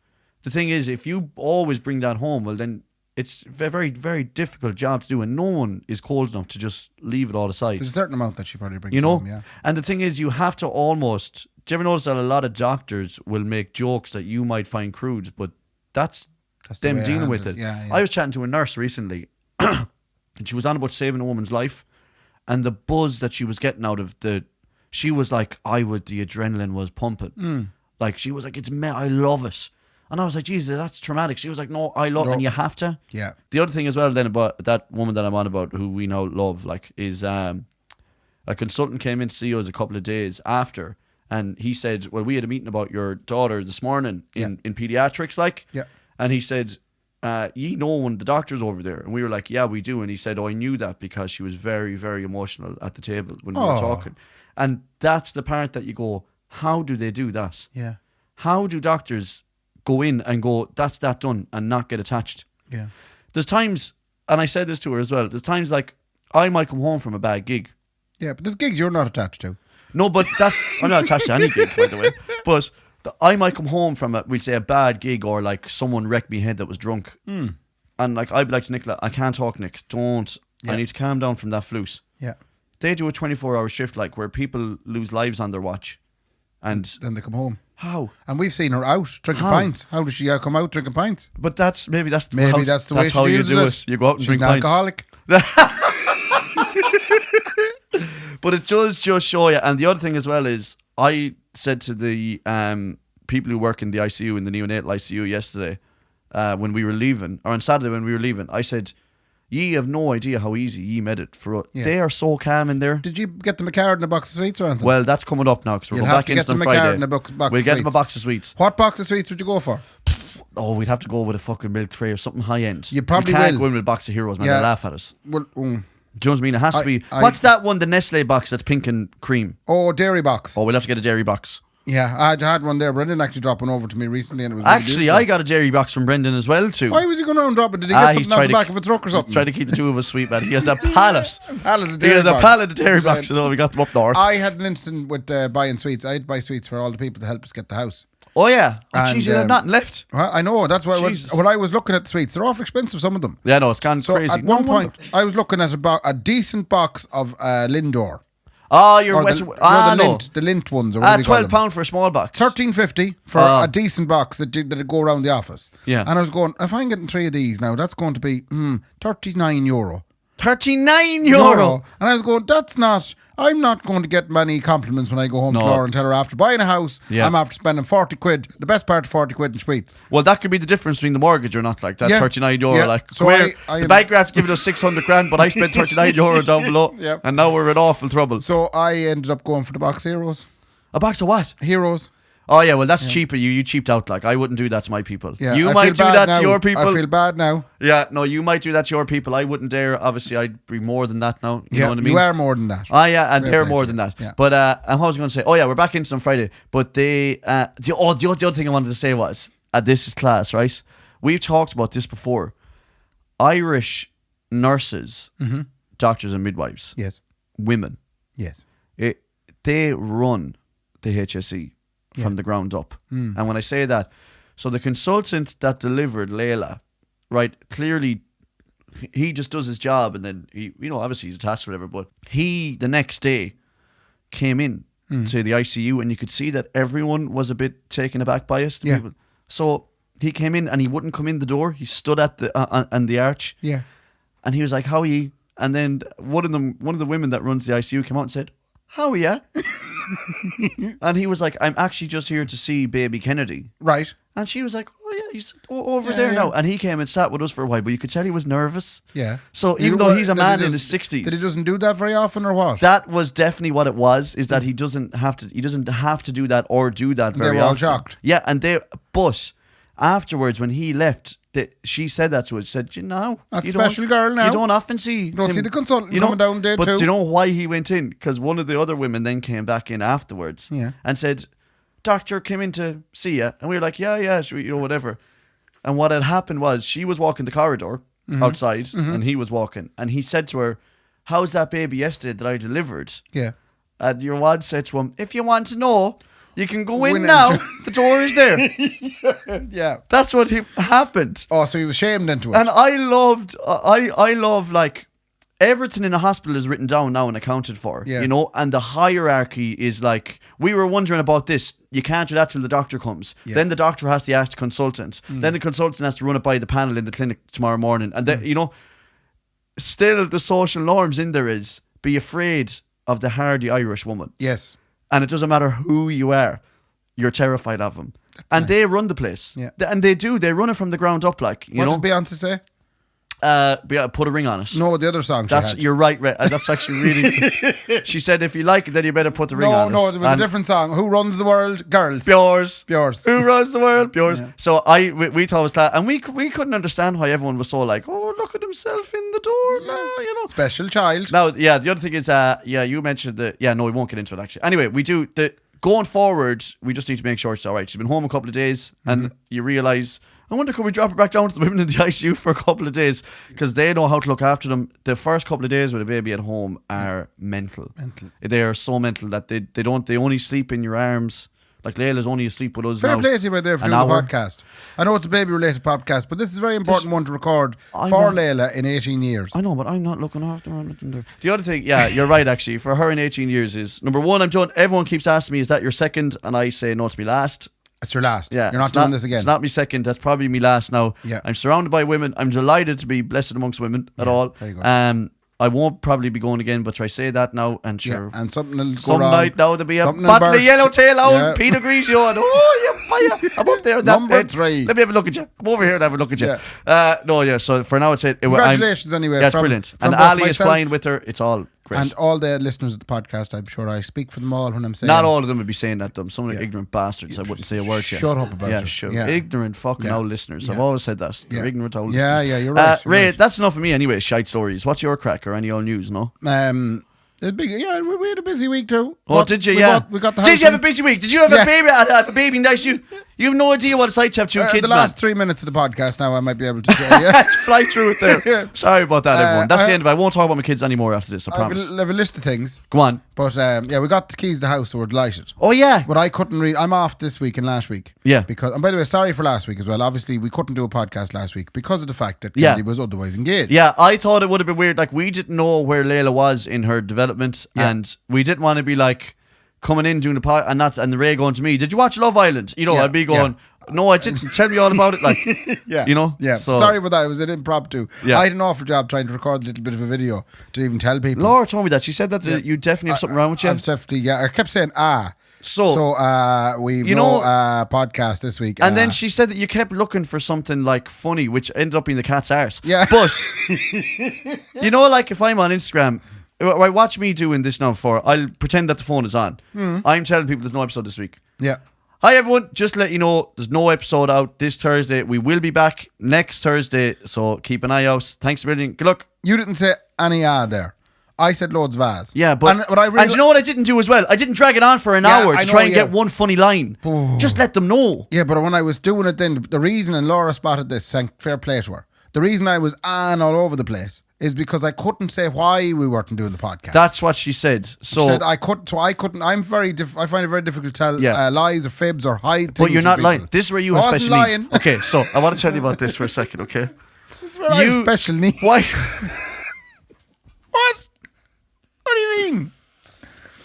the thing is, if you always bring that home, well then it's a very, very difficult job to do, and no one is cold enough to just leave it all aside.
There's a certain amount that she probably brings
You know,
home, yeah.
and the thing is, you have to almost. Do you ever notice that a lot of doctors will make jokes that you might find crude, but that's
the
them
way I
dealing with
handle
it.
it. Yeah.
I was chatting to a nurse recently, and she was on about saving a woman's life, and the buzz that she was getting out of she was like, the adrenaline was pumping. Like she was like, I love it. And I was like, Jesus, that's traumatic. She was like, no, I love it, and you have to.
Yeah.
The other thing as well then about that woman that I'm on about, who we now love, like, is a consultant came in to see us a couple of days after, and he said, well, we had a meeting about your daughter this morning in pediatrics, like.
Yeah.
And he said, you know one of the doctors over there? And we were like, yeah, we do. And he said, I knew that because she was very, very emotional at the table when we were talking. And that's the part that you go, how do they do that?
Yeah.
How do doctors go in and go, that's that done, and not get attached?
Yeah.
There's times, and I said this to her as well, there's times like I might come home from a bad gig.
Yeah, but there's gigs you're not attached to.
No, but I'm not attached to any gig, by the way. But I might come home from we'd say a bad gig, or like someone wrecked me head that was drunk. And like I'd be like to Nicola, I can't talk, Nick, don't. I need to calm down from that flus.
Yeah.
They do a 24-hour shift, like, where people lose lives on their watch. And
then they come home.
How?
And we've seen her out drinking
How?
pints. How does she come out drinking pints?
But that's
Maybe that's the way
how
she
you
deals
do
with
it. You go out and
She's
drink
an
pints.
alcoholic.
But it does just show you. And the other thing as well is, I said to the people who work in the ICU, in the neonatal ICU yesterday, when we were leaving, or on Saturday when we were leaving, I said, ye have no idea how easy ye made it for us.
Yeah.
They are so calm in there.
Did you get them a card and a box of sweets or anything?
Well, that's coming up now, because we're
You'll
going
have
back
to
in
get them
on
a
Friday.
card and a box of
We'll get them a
sweets.
box of sweets.
What box of sweets would you go for?
Oh, we'd have to go with a fucking milk tray or something high end.
You probably
we can't
will.
go in with a box of Heroes, man.
Yeah.
They laugh at us.
Well,
Do you know what I mean? It has to be. What's that one, the Nestle box that's pink and cream?
dairy box.
Oh, we'll have to get a dairy box.
Yeah, I had one there. Brendan actually dropped one over to me recently, and it was really
Actually,
beautiful.
I got a dairy box from Brendan as well, too.
Why was he going around dropping? Did he get
he's
something out
tried
the
to-
back of a truck or something?
Try to keep the two of us sweet, man. He has a pallet.
Pallet of
He has
dairy
a
box.
pallet of dairy box. You know, we got them up north.
I had an incident with buying sweets. I'd buy sweets for all the people to help us get the house.
Oh, yeah. Oh,
And,
jeez, you have nothing left.
Well, I know, that's why
Jesus.
when I was looking at the sweets, they're awful expensive, some of them.
Yeah, no, it's gone
So
crazy.
at
No
one
wonder.
point, I was looking at a decent box of Lindor.
Oh, you're
Or
wet.
no, the lint ones, or whatever you call them.
£12 for a small box.
$13.50 for a decent box that go around the office.
Yeah.
And I was going, if I'm getting 3 of these now, that's going to be €39.
€39.
And I was going, I'm not going to get many compliments when I go home to
No.
Laura and tell her after buying a house,
Yeah.
I'm after spending 40 quid, the best part of 40 quid in sweets.
Well, that could be the difference between the mortgage or not. Like that,
Yeah.
€39.
Yeah.
Like,
So
where
I
the bank grant's giving us 600 grand, but I spent €39 down below,
Yeah.
and now we're in awful trouble.
So I ended up going for the box of Heroes.
A box of what?
Heroes.
Oh yeah, well that's cheaper. You cheaped out. Like, I wouldn't do that to my people.
Yeah,
You
I
might
feel
do
bad
that
now.
to your people.
I feel bad now.
Yeah, no, you might do that to your people. I wouldn't dare. Obviously, I'd be more than that now. You know what I mean?
You are more than that.
Oh yeah, and
Fair
they're
play
more
to
than
you.
that.
Yeah.
But and what was I going to say? Oh yeah, we're back into on Friday. But the other thing I wanted to say was, this is class, right? We've talked about this before. Irish nurses, doctors and midwives,
Yes.
women,
Yes.
they run the HSE from the ground up. And when I say that, so the consultant that delivered Layla, right, clearly he just does his job, and then he, obviously he's attached or whatever, but he the next day came in to the ICU, and you could see that everyone was a bit taken aback by us.
Yeah.
People. So he came in and he wouldn't come in the door. He stood at the on the arch,
Yeah.
and he was like, "How are you?" And then one of the women that runs the ICU came out and said, "How are you?" And he was like, "I'm actually just here to see baby Kennedy."
Right.
And she was like, "Oh yeah, he's over
Yeah,
there
yeah.
now." And he came and sat with us for a while, but you could tell he was nervous.
Yeah.
So
You
even
know
though
what-
he's a
that he
man in
doesn't-
his 60s,
That he doesn't do that very often, or what?
that was definitely what it was. Is that he doesn't have to do that or do that very
They were all
often.
shocked.
Yeah, but afterwards when he left, she said that to us. She said,
That's
you
a special girl now.
You don't often see.
You don't
him-
see the consultant coming down day
but
two.
do you know why he went in? Because one of the other women then came back in afterwards
Yeah.
and said, doctor came in to see you. And we were like, yeah, sure, whatever. And what had happened was she was walking the corridor outside and he was walking. And he said to her, how's that baby yesterday that I delivered?
Yeah.
And your wad said to him, if you want to know, you can go in now. The door is there.
Yeah.
That's what happened.
Oh, so he was shamed into it.
And I love like everything in a hospital is written down now and accounted for,
Yeah.
and the hierarchy is like, we were wondering about this. You can't do that till the doctor comes.
Yeah.
Then the doctor has to ask the consultant. Then the consultant has to run it by the panel in the clinic tomorrow morning. And then, still the social norms in there is be afraid of the hardy Irish woman.
Yes.
And it doesn't matter who you are, you're terrified of them. And they run the place.
Yeah.
And they run it from the ground up, like,
What did Beyonce say?
Put a ring on it.
No, the other song she had.
You're right, Ray. That's actually really. She said, if you like it, then you better put the ring on it.
No, there was a different song. Who runs the world? Girls.
Yours.
Who
runs the world? Yours.
Yeah.
So we thought it was that, and we couldn't understand why everyone was so like, oh, look at himself in the door now,
Special child.
Now, the other thing is, you mentioned no, we won't get into it actually. Anyway, we do going forward. We just need to make sure it's all right. She's been home a couple of days, and you realise, I wonder, could we drop her back down to the women in the ICU for a couple of days? Because they know how to look after them. The first couple of days with a baby at home are mental. They are so mental that they only sleep in your arms. Like Layla's only asleep with us
Fair
now.
play to you by there for doing the podcast. I know it's a baby-related podcast, but this is a very important one to record for Layla in 18 years.
I know, but I'm not looking after her. The other thing, you're right, actually. For her in 18 years is, number one, I'm done. Everyone keeps asking me, is that your second? And I say, no, it's my last.
It's your last.
Yeah,
You're not doing this again.
It's not my second. That's probably me last now.
Yeah.
I'm surrounded by women. I'm delighted to be blessed amongst women at all.
Very good.
I won't probably be going again, but I say that now, and sure.
Yeah, and something will go
some
wrong.
night now there'll be a
Something
bottle
will
of
burst.
yellowtail out,
Yeah.
Peter Grigio, and I'm up there.
Number 3.
Let me have a look at you. Come over here and have a look at you. So for now it's it.
Congratulations anyway.
Yeah, it's brilliant. And Ali is flying with her. It's all great.
And all the listeners of the podcast, I'm sure I speak for them all when I'm saying.
Not all of them would be saying that, though. Some of the ignorant bastards, I wouldn't say a word to.
Shut up about it.
Yeah, sure.
Yeah.
Ignorant fucking old listeners. I've always said that. They're ignorant old listeners.
Yeah, you're right.
Ray, that's enough of me anyway, shite stories. What's your crack or any old news, no?
It's big. Yeah, we had a busy week too.
Oh, did you? Yeah.
We got the
Did
house
you have a
in.
busy week? Did you have a baby? Have a baby nice? You have no idea what it's like to have 2 kids,
The last 3 minutes of the podcast now, I might be able to say, yeah.
Fly through it there.
Yeah.
Sorry about that, everyone. That's
I-
the end of it. I won't talk about my kids anymore after this, I
I
promise.
have a list of things.
Go on.
But we got the keys to the house, so we're delighted.
Oh, yeah.
But I couldn't read. I'm off this week and last week.
Yeah.
Because, and by the way, sorry for last week as well. Obviously, we couldn't do a podcast last week because of the fact that
Yeah.
Kendy was otherwise engaged.
Yeah, I thought it would have been weird. Like, we didn't know where Layla was in her development, and we didn't want to be like coming in doing the pod and Ray going to me, did you watch Love Island?
Yeah,
I'd be going, no, I didn't. Tell me all about it. Like,
Yeah. Yeah.
So,
Sorry about that. It was an impromptu.
Yeah.
I had an awful job trying to record a little bit of a video to even tell people.
Laura told me that. She said that you definitely have something wrong with you.
I've definitely, I kept saying,
So
we've
you
no
know-
podcast this week.
And then she said that you kept looking for something like funny, which ended up being the cat's arse.
Yeah.
But, like if I'm on Instagram, watch me doing this now I'll pretend that the phone is on. I'm telling people there's no episode this week.
Yeah.
Hi everyone, just to let you know, there's no episode out this Thursday. We will be back next Thursday, so keep an eye out. Thanks a million. Good luck.
You didn't say any there. I said loads of ads.
Yeah, but and you know what I didn't do as well? I didn't drag it on for an hour to try and get one funny line. Just let them know.
Yeah, but when I was doing it then, the reason, and Laura spotted this, fair play to her, the reason I was on all over the place is because I couldn't say why we weren't doing the podcast.
That's what she said. So
She said I couldn't. I'm very. I find it very difficult to tell lies or fibs or hide things.
But you're
from
not
people.
lying. This is where you have
wasn't
special
lying.
needs. Okay, so I want to tell you about this for a second, okay?
This is where I have special needs.
Why?
What? What do you mean?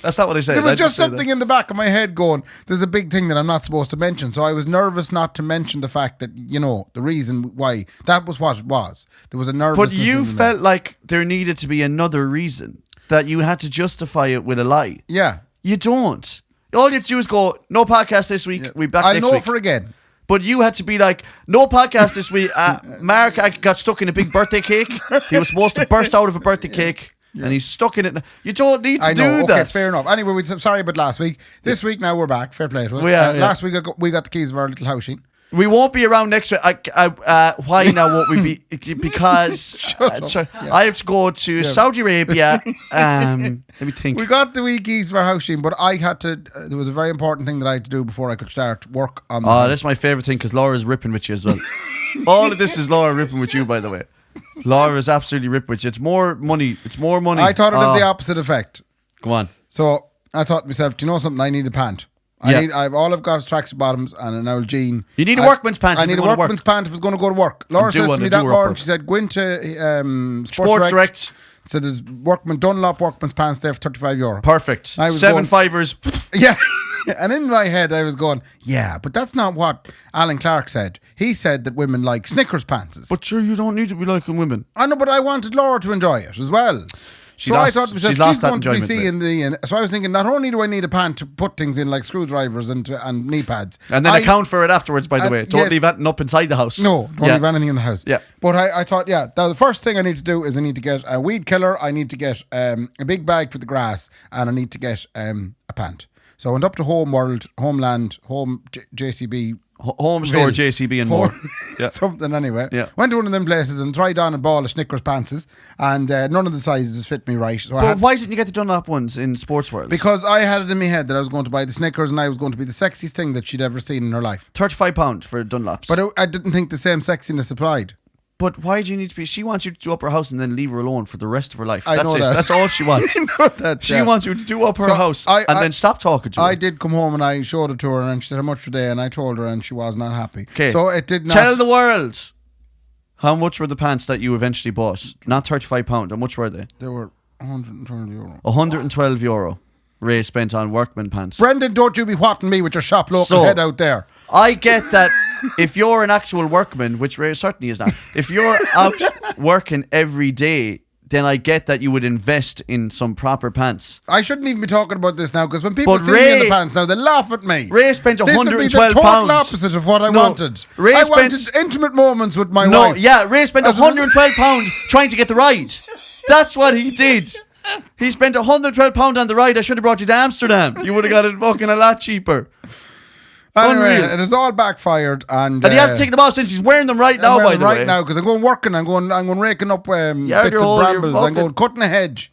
That's not what I said.
There was
I
just
said
something in the back of my head going, there's a big thing that I'm not supposed to mention. So I was nervous not to mention the fact that, the reason why. That was what it was. There was a nervousness.
But you felt like there needed to be another reason, that you had to justify it with a lie.
Yeah.
You don't. All you have to do is go, no podcast this week, we back
I'll
next
know
week.
for again.
But you had to be like, no podcast this week. Mark got stuck in a big birthday cake. He was supposed to burst out of a birthday cake. And he's stuck in it. You don't need to do
okay,
that.
fair enough. Anyway, sorry about last week. This week now we're back. Fair play to us.
We are,
Last week we got the keys of our little housey.
We won't be around next week. Why now won't we be? Because I have to go to Saudi Arabia. Let me think.
We got the weekies for house sheen, but I had to. There was a very important thing that I had to do before I could start work on.
Oh, that's my favourite thing because Laura's ripping with you as well. All of this is Laura ripping with you, by the way. Laura is absolutely ripping with you. It's more money. It's more money.
I thought it had the opposite effect.
Go on.
So I thought to myself, do you know something? I need a pant. All I've got is tracksuit bottoms and an old jean.
You need a workman's pant.
I need a workman's pant if it's going to go to work. Laura says to me that morning, she said, go into Sports Direct. So there's Dunlop workman's pants there for €35.
Perfect. 7 fivers.
Yeah. And in my head I was going, yeah, but that's not what Alan Clark said. He said that women like Snickers pants.
But sure, you don't need to be liking women.
I know, but I wanted Laura to enjoy it as well. I thought to myself, she's going to be seeing so I was thinking, not only do I need a pant to put things in like screwdrivers and knee pads,
and then account for it afterwards. By the way, don't leave anything up inside the house.
No, don't leave anything in the house.
Yeah,
but I thought, now the first thing I need to do is I need to get a weed killer. I need to get a big bag for the grass, and I need to get a pant. So I went up to Homeland, JCB.
Home store, JCB and more.
Yeah. Something anyway.
Yeah.
Went to one of them places and tried on a ball of Snickers pantses, and none of the sizes fit me right. So
but why didn't you get the Dunlop ones in Sports World?
Because I had it in my head that I was going to buy the Snickers and I was going to be the sexiest thing that she'd ever seen in her life.
£35 for Dunlops.
But I didn't think the same sexiness applied.
But why do you need to be? She wants you to do up her house and then leave her alone for the rest of her life.
I
That's
know
it.
that.
That's all she wants. She wants you to do up her house and then stop talking to her.
I did come home and I showed it to her and she said, how much today? And I told her and she was not happy.
Okay.
So it did not.
Tell the world. How much were the pants that you eventually bought? Not £35. How much were they?
They were €112.
€112. Ray spent on workman pants.
Brendan, don't you be whatting me with your shop local head out there.
I get that if you're an actual workman, which Ray certainly is not, if you're out working every day, then I get that you would invest in some proper pants.
I shouldn't even be talking about this now because when people see me in the pants now, they laugh at me.
Ray spent £112.
This would be the total opposite of what I wanted. I wanted intimate moments with my wife.
Yeah, Ray spent £112 trying to get the ride. That's what he did. He spent £112 on the ride. I should have brought you to Amsterdam. You would have got it fucking a lot cheaper.
Anyway, it has all backfired, and
he has to take them off since he's wearing them right now. By the way,
right now because I'm going working. I'm going raking up bits of brambles. I'm going cutting a hedge.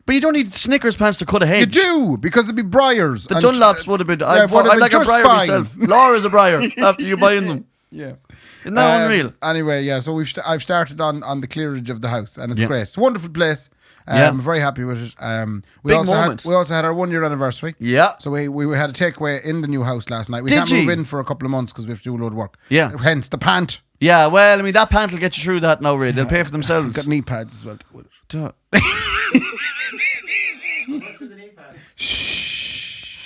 But you don't need Snickers pants to cut a hedge.
You do because it'd be briars.
The Dunlops would have been. I'm like a briar myself. Laura's a briar after you buying them.
Yeah.
Isn't that unreal?
Anyway, yeah. So I've started on the clearage of the house, and it's great. It's a wonderful place. I'm very happy with it. We also had our 1 year anniversary.
Yeah.
So we had a takeaway in the new house last night. We can't move in for a couple of months because we have to do a load of work.
Yeah.
Hence the pant.
Yeah, well, I mean, that pant will get you through that now, Ray. They'll pay for themselves.
Got knee pads as well.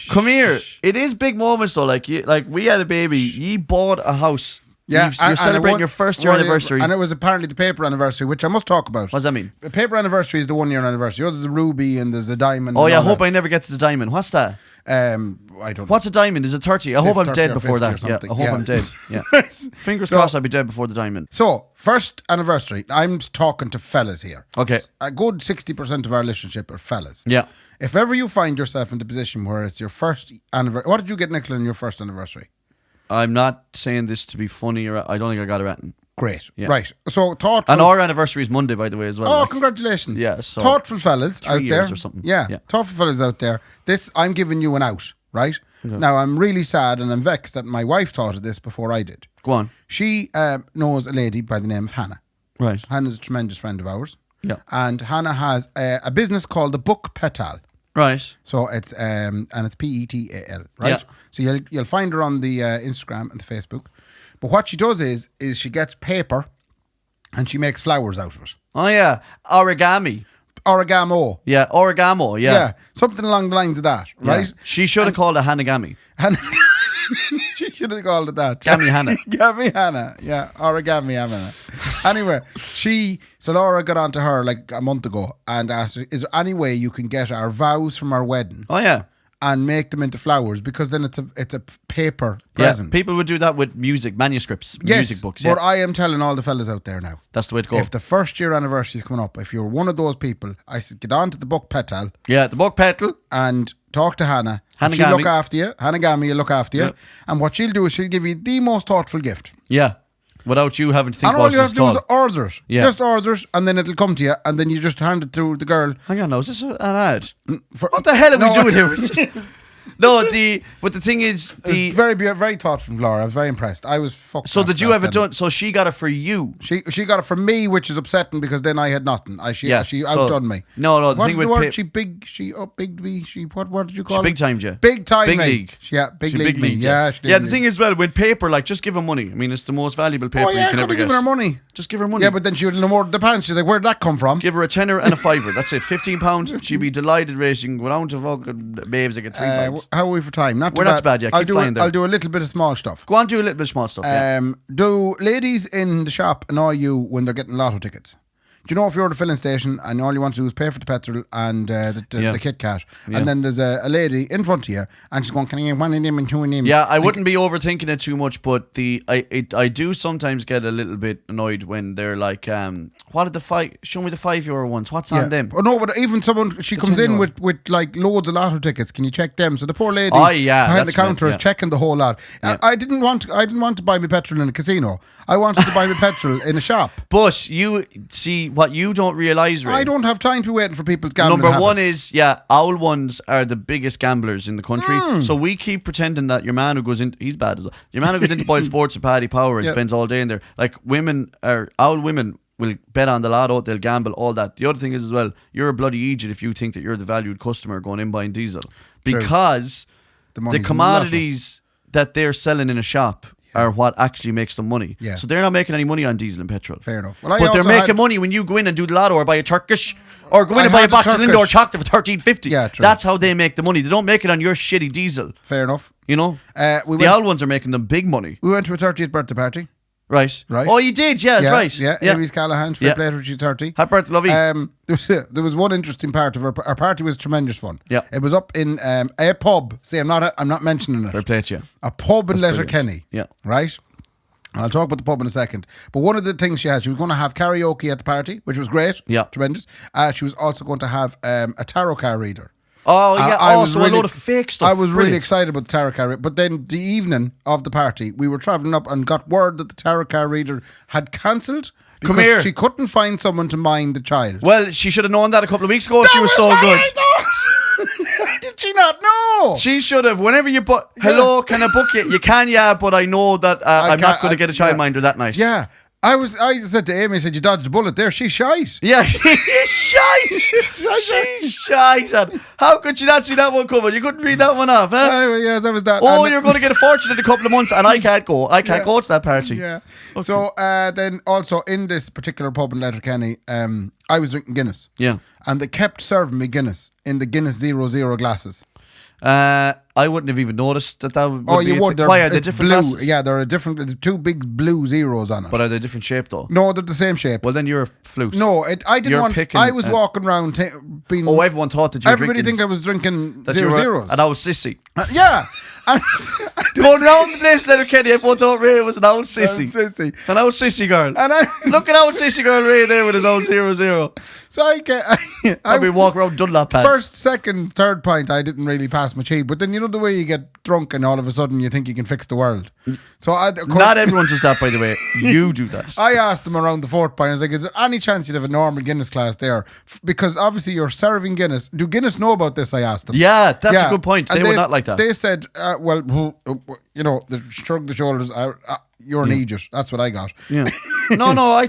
Come here. It is big moments though. Like we had a baby. You bought a house.
Yeah,
you're celebrating your first year anniversary.
And it was apparently the paper anniversary, which I must talk about.
What does that mean?
The paper anniversary is the 1 year anniversary. There's the ruby and there's the diamond.
Oh, yeah, I hope I never get to the diamond. What's that?
I don't know.
What's a diamond? Is it 30? I hope I'm dead before that. Yeah, I hope I'm dead. Yeah. Fingers crossed I'll be dead before the diamond.
So, first anniversary. I'm talking to fellas here.
Okay.
A good 60% of our relationship are fellas.
Yeah.
If ever you find yourself in the position where it's your first anniversary. What did you get, Nicola, in your first anniversary?
I'm not saying this to be funny, or I don't think I got it right.
Great.
Yeah.
Right. So thoughtful.
And our anniversary is Monday, by the way, as well.
Oh, congratulations.
Yeah. So
thoughtful fellas out there.
or something.
Yeah. Thoughtful fellas out there. This, I'm giving you an out, right? Okay. Now, I'm really sad and I'm vexed that my wife thought of this before I did.
Go on.
She knows a lady by the name of Hannah.
Right.
Hannah's a tremendous friend of ours.
Yeah.
And Hannah has a business called the Book Petal.
Right.
So it's and it's PETAL, right?
Yeah.
So you'll find her on the Instagram and the Facebook. But what she does is she gets paper and she makes flowers out of it.
Oh yeah, origami.
Origamo.
Yeah, origamo. Yeah.
Yeah, something along the lines of that, right?
Yeah. She should have called it Hanagami.
She should have called it that.
Gammy Hannah.
Gammy Hannah. Yeah, origami Hannah. Anyway, so Laura got on to her like a month ago and asked her, is there any way you can get our vows from our wedding?
Oh yeah.
And make them into flowers because then it's a paper present.
Yeah, people would do that with manuscripts, music books.
But I am telling all the fellas out there now.
That's the way to go.
If the first year anniversary is coming up, if you're one of those people, I said get on to the Book Petal.
Yeah, the Book Petal.
And talk to Hannah.
Hannah
She'll
Gami.
look after you. Hannah Gami will look after you.
Yeah.
And what she'll do is she'll give you the most thoughtful gift.
Yeah. Without you having to think
And all
about
you have
it
to do is
at all.
order it.
Yeah.
Just order it, and then it'll come to you, and then you just hand it to the girl.
Hang on now, is this an ad? What the hell are we doing here? No, but the thing is,
It's very thoughtful from Laura. I was very impressed. I was fucked.
so
off
did you
that
have it
then.
done? So she got it for you.
She got it from me, which is upsetting because then I had nothing. She outdone me.
No, the
What
thing
is
with
the word? What word did you call it?
big time, yeah.
Big time
Big
me.
league.
Yeah, big
She
league.
big
me.
league,
Yeah, she did
yeah. The
me.
thing is, well, with paper, like, just give her money. I mean, it's the most valuable paper
Oh yeah,
you
I
can
could
ever
have given
get.
her money.
Just give her money.
Yeah, but then she would no more the pants. She's like, where'd that come from?
Give her a tenner and a fiver. That's it. £15. She'd be delighted. Racing, go down to fucking Babes and get 3 pints.
How are we for time? Not too
We're not bad, yeah.
I'll
Keep
do
flying there.
I'll do a little bit of small stuff.
Go on, do a little bit of small stuff. Yeah.
Do ladies in the shop annoy you when they're getting lotto tickets? Do you know if you're at a filling station and all you want to do is pay for the petrol and the Kit Kat, and then there's a lady in front of you and she's going, "Can I get one of them and two of them?"
Yeah, I wouldn't be overthinking it too much, but I do sometimes get a little bit annoyed when they're like, "What did show me the €5 ones? What's on them?"
Oh no, but even someone she comes in
€10.
with like loads of lotto tickets. Can you check them? So the poor lady
behind
behind the counter is
yeah.
checking the whole lot. I didn't want to buy me petrol in a casino. I wanted to buy me petrol in a shop.
But you see what you don't realize, Ray.
I don't have time to be waiting for people's gambling
Number one
habits.
is, owl ones are the biggest gamblers in the country. So we keep pretending that your man who goes in, he's bad as well. Your man who goes into Boyle Sports and Paddy Power and spends all day in there. Like owl women will bet on the lotto, they'll gamble, all that. The other thing is as well, you're a bloody idiot if you think that you're the valued customer going in buying diesel. Because the commodities that they're selling in a shop are what actually makes them money.
Yeah.
So they're not making any money on diesel and petrol.
Fair enough.
But they're making money when you go in and do the lotto or buy a Turkish or go in and buy a box of Lindor chocolate for $13.50.
Yeah, true.
That's how they make the money. They don't make it on your shitty diesel.
Fair enough.
You know? The owl ones are making them big money.
We went to a 30th birthday party.
Right. Oh, you did? Yeah, that's right.
Yeah, Amy's Callahan's for later, she's 30.
Happy birthday, lovey.
There was one interesting part of our party was tremendous fun.
Yeah.
It was up in a pub. See, I'm not mentioning it.
Fair play to you.
A pub in
That's
Letterkenny.
brilliant. Yeah.
Right? And I'll talk about the pub in a second. But one of the things she was going to have karaoke at the party, which was great.
Yeah.
Tremendous. She was also going to have a tarot card reader.
Oh, yeah.
I
So a load of fake stuff.
I was really
Brilliant.
excited about the tarot card reader. But then the evening of the party, we were travelling up and got word that the tarot card reader had cancelled because
Come here.
she couldn't find someone to mind the child.
Well, she should have known that a couple of weeks ago. She was so
what
good.
I thought. Did she not know?
She should have. Whenever you book, hello, can I book you? You can, yeah, but I know that I'm not going to get a childminder that night.
Yeah. I said to Amy, I said, you dodged a bullet there. She's shite.
Yeah, she's shite. She's shite. How could she not see that one coming? You couldn't read that one off, huh?
Anyway, yeah, that was that.
Oh,
And-
you're going to get a fortune in a couple of months, and I can't go. I can't go to that party.
Yeah.
Okay.
So then also in this particular pub in Letterkenny, I was drinking Guinness.
Yeah.
And they kept serving me Guinness in the Guinness 00 glasses.
I wouldn't have even noticed that would
Oh,
be
you
a
would.
thing. Why are they
It's
different
blue.
glasses?
Yeah, there's two big blue zeros on it.
But are they different shape though?
No, they're the same shape.
Well, then you're a flute.
No, I didn't
You're
want.
picking,
I was walking around being.
Oh, everyone thought that you were
everybody
drinking.
think I was drinking
that you were
zeros.
an old sissy.
Yeah. And-
Going round the place, Letterkenny, everyone thought Ray was an old sissy.
Sissy.
An old sissy girl.
And I
Look at old sissy girl Ray there with his old 00.
So I
Probably walk around Dunlop pants.
First, second, third pint, I didn't really pass my cheap. But then you know the way you get drunk and all of a sudden you think you can fix the world. So
Not everyone does that, by the way. You do that.
I asked them around the fourth pint. I was like, "Is there any chance you'd have a normal Guinness class there? Because obviously you're serving Guinness. Do Guinness know about this?" I asked them.
Yeah, that's a good point.
And
They would not like that.
They said, "Well, you know, they shrugged the shoulders. You're an idiot." That's what I got.
Yeah. No, I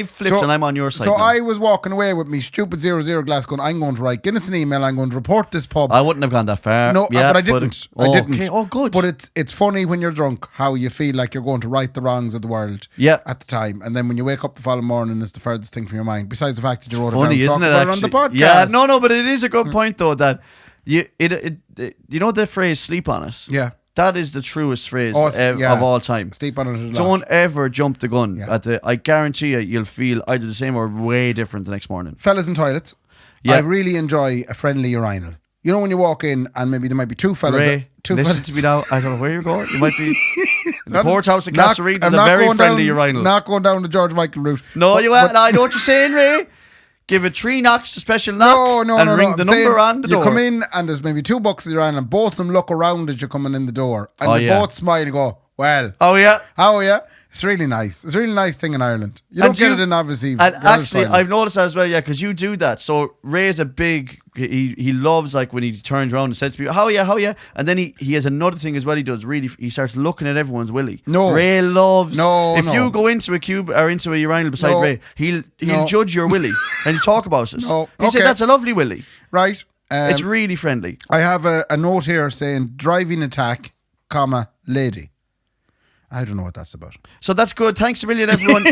flipped and I'm on your side.
So
now.
I was walking away with me stupid 00 glass going, I'm going to write Guinness an email, I'm going to report this pub.
I wouldn't have gone that far.
No,
yeah,
but I didn't. I didn't.
Okay. Oh, good.
But it's funny when you're drunk how you feel like you're going to right the wrongs of the world at the time. And then when you wake up the following morning, it's the furthest thing from your mind. Besides the fact that you wrote
Funny,
it down
isn't it?
about
Actually?
it on the podcast.
Yeah, no, but it is a good point though that you know the phrase "sleep on it."
Yeah.
That is the truest phrase
yeah.
of all time.
Sleep on it a lot.
Don't ever jump the gun.
Yeah.
I guarantee you'll feel either the same or way different the next morning.
Fellas in toilets.
Yeah.
I really enjoy a friendly urinal. You know when you walk in and maybe there might be two fellas.
Ray, listen
fellas.
to me now. I don't know where you're going. You might be in the courthouse in Castlereagh.
I'm
There's a
not
very
going
friendly
down,
urinal.
Not going down the George Michael route.
No, you are. I know what you're saying, Ray. give it 3 knocks, a special knock, and ring the number on the door.
You come in and there's maybe 2 bucks around, and both of them look around as you're coming in the door, and they both smile and go, "Well,
oh yeah,
how are you?" It's really nice. It's a really nice thing in Ireland. You don't get it in obviously.
And actually, I've noticed that as well, because you do that. So Ray's a big, he loves like when he turns around and says to people, how are you? And then he has another thing as well he does, really, he starts looking at everyone's willy.
No.
Ray loves, if
no.
you go into a cube or into a urinal beside Ray, he'll judge your willy and talk about it.
No.
He'll say, that's a lovely willy.
Right.
It's really friendly.
I have a note here saying driving attack, lady. I don't know what that's about.
So that's good. Thanks a million, everyone.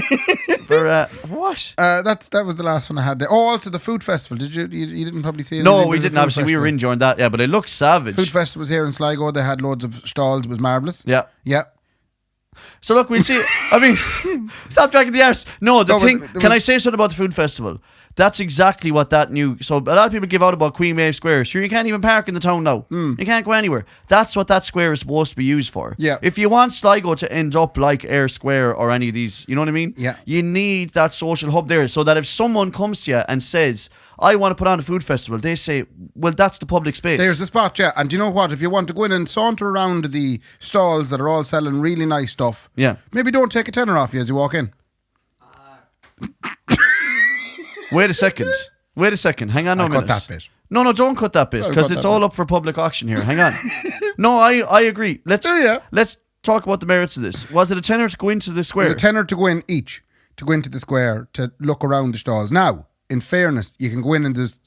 for what?
That was the last one I had there. Oh, also the food festival. Did you didn't probably see it?
No, we didn't. Obviously, we were in during that. Yeah, but it looked savage.
Food festival was here in Sligo. They had loads of stalls. It was marvellous.
Yeah.
Yeah.
So look, we'll see. I mean, stop dragging the arse. No, can I say something about the food festival? That's exactly what that new. So a lot of people give out about Queen Maeve Square. Sure, you can't even park in the town now. You can't go anywhere. That's what that square is supposed to be used for.
Yeah.
If you want Sligo to end up like Ayr Square or any of these, you know what I mean?
Yeah.
You need that social hub there, so that if someone comes to you and says, I want to put on a food festival, they say, well, that's the public space.
There's the spot, yeah. And do you know what? If you want to go in and saunter around the stalls that are all selling really nice stuff, maybe don't take a tenner off you as you walk in.
Wait a second. Hang on a minute.
Cut that bit.
No, don't cut that bit, because it's all up for public auction here. Hang on. No, I agree. Let's talk about the merits of this. Was it a tenner to go into the square?
It was a tenner to go in each, to go into the square, to look around the stalls. Now, in fairness, you can go in and there's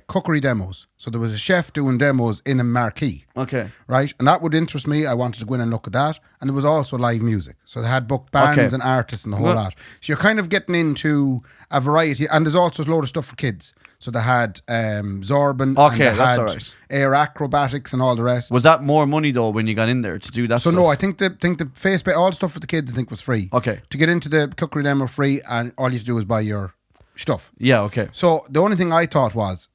cookery demos. So there was a chef doing demos in a marquee.
Okay.
Right? And that would interest me. I wanted to go in and look at that. And there was also live music. So they had booked bands and artists and the whole lot. So you're kind of getting into a variety. And there's also a load of stuff for kids. So they had Zorban.
Okay,
and they
that's
had
all right.
air acrobatics and all the rest.
Was that more money though when you got in there to do that
So
stuff?
no, I think the face paint, all the stuff for the kids, I think was free.
Okay.
To get into the cookery demo free, and all you have to do is buy your stuff.
Yeah, okay.
So the only thing I thought was,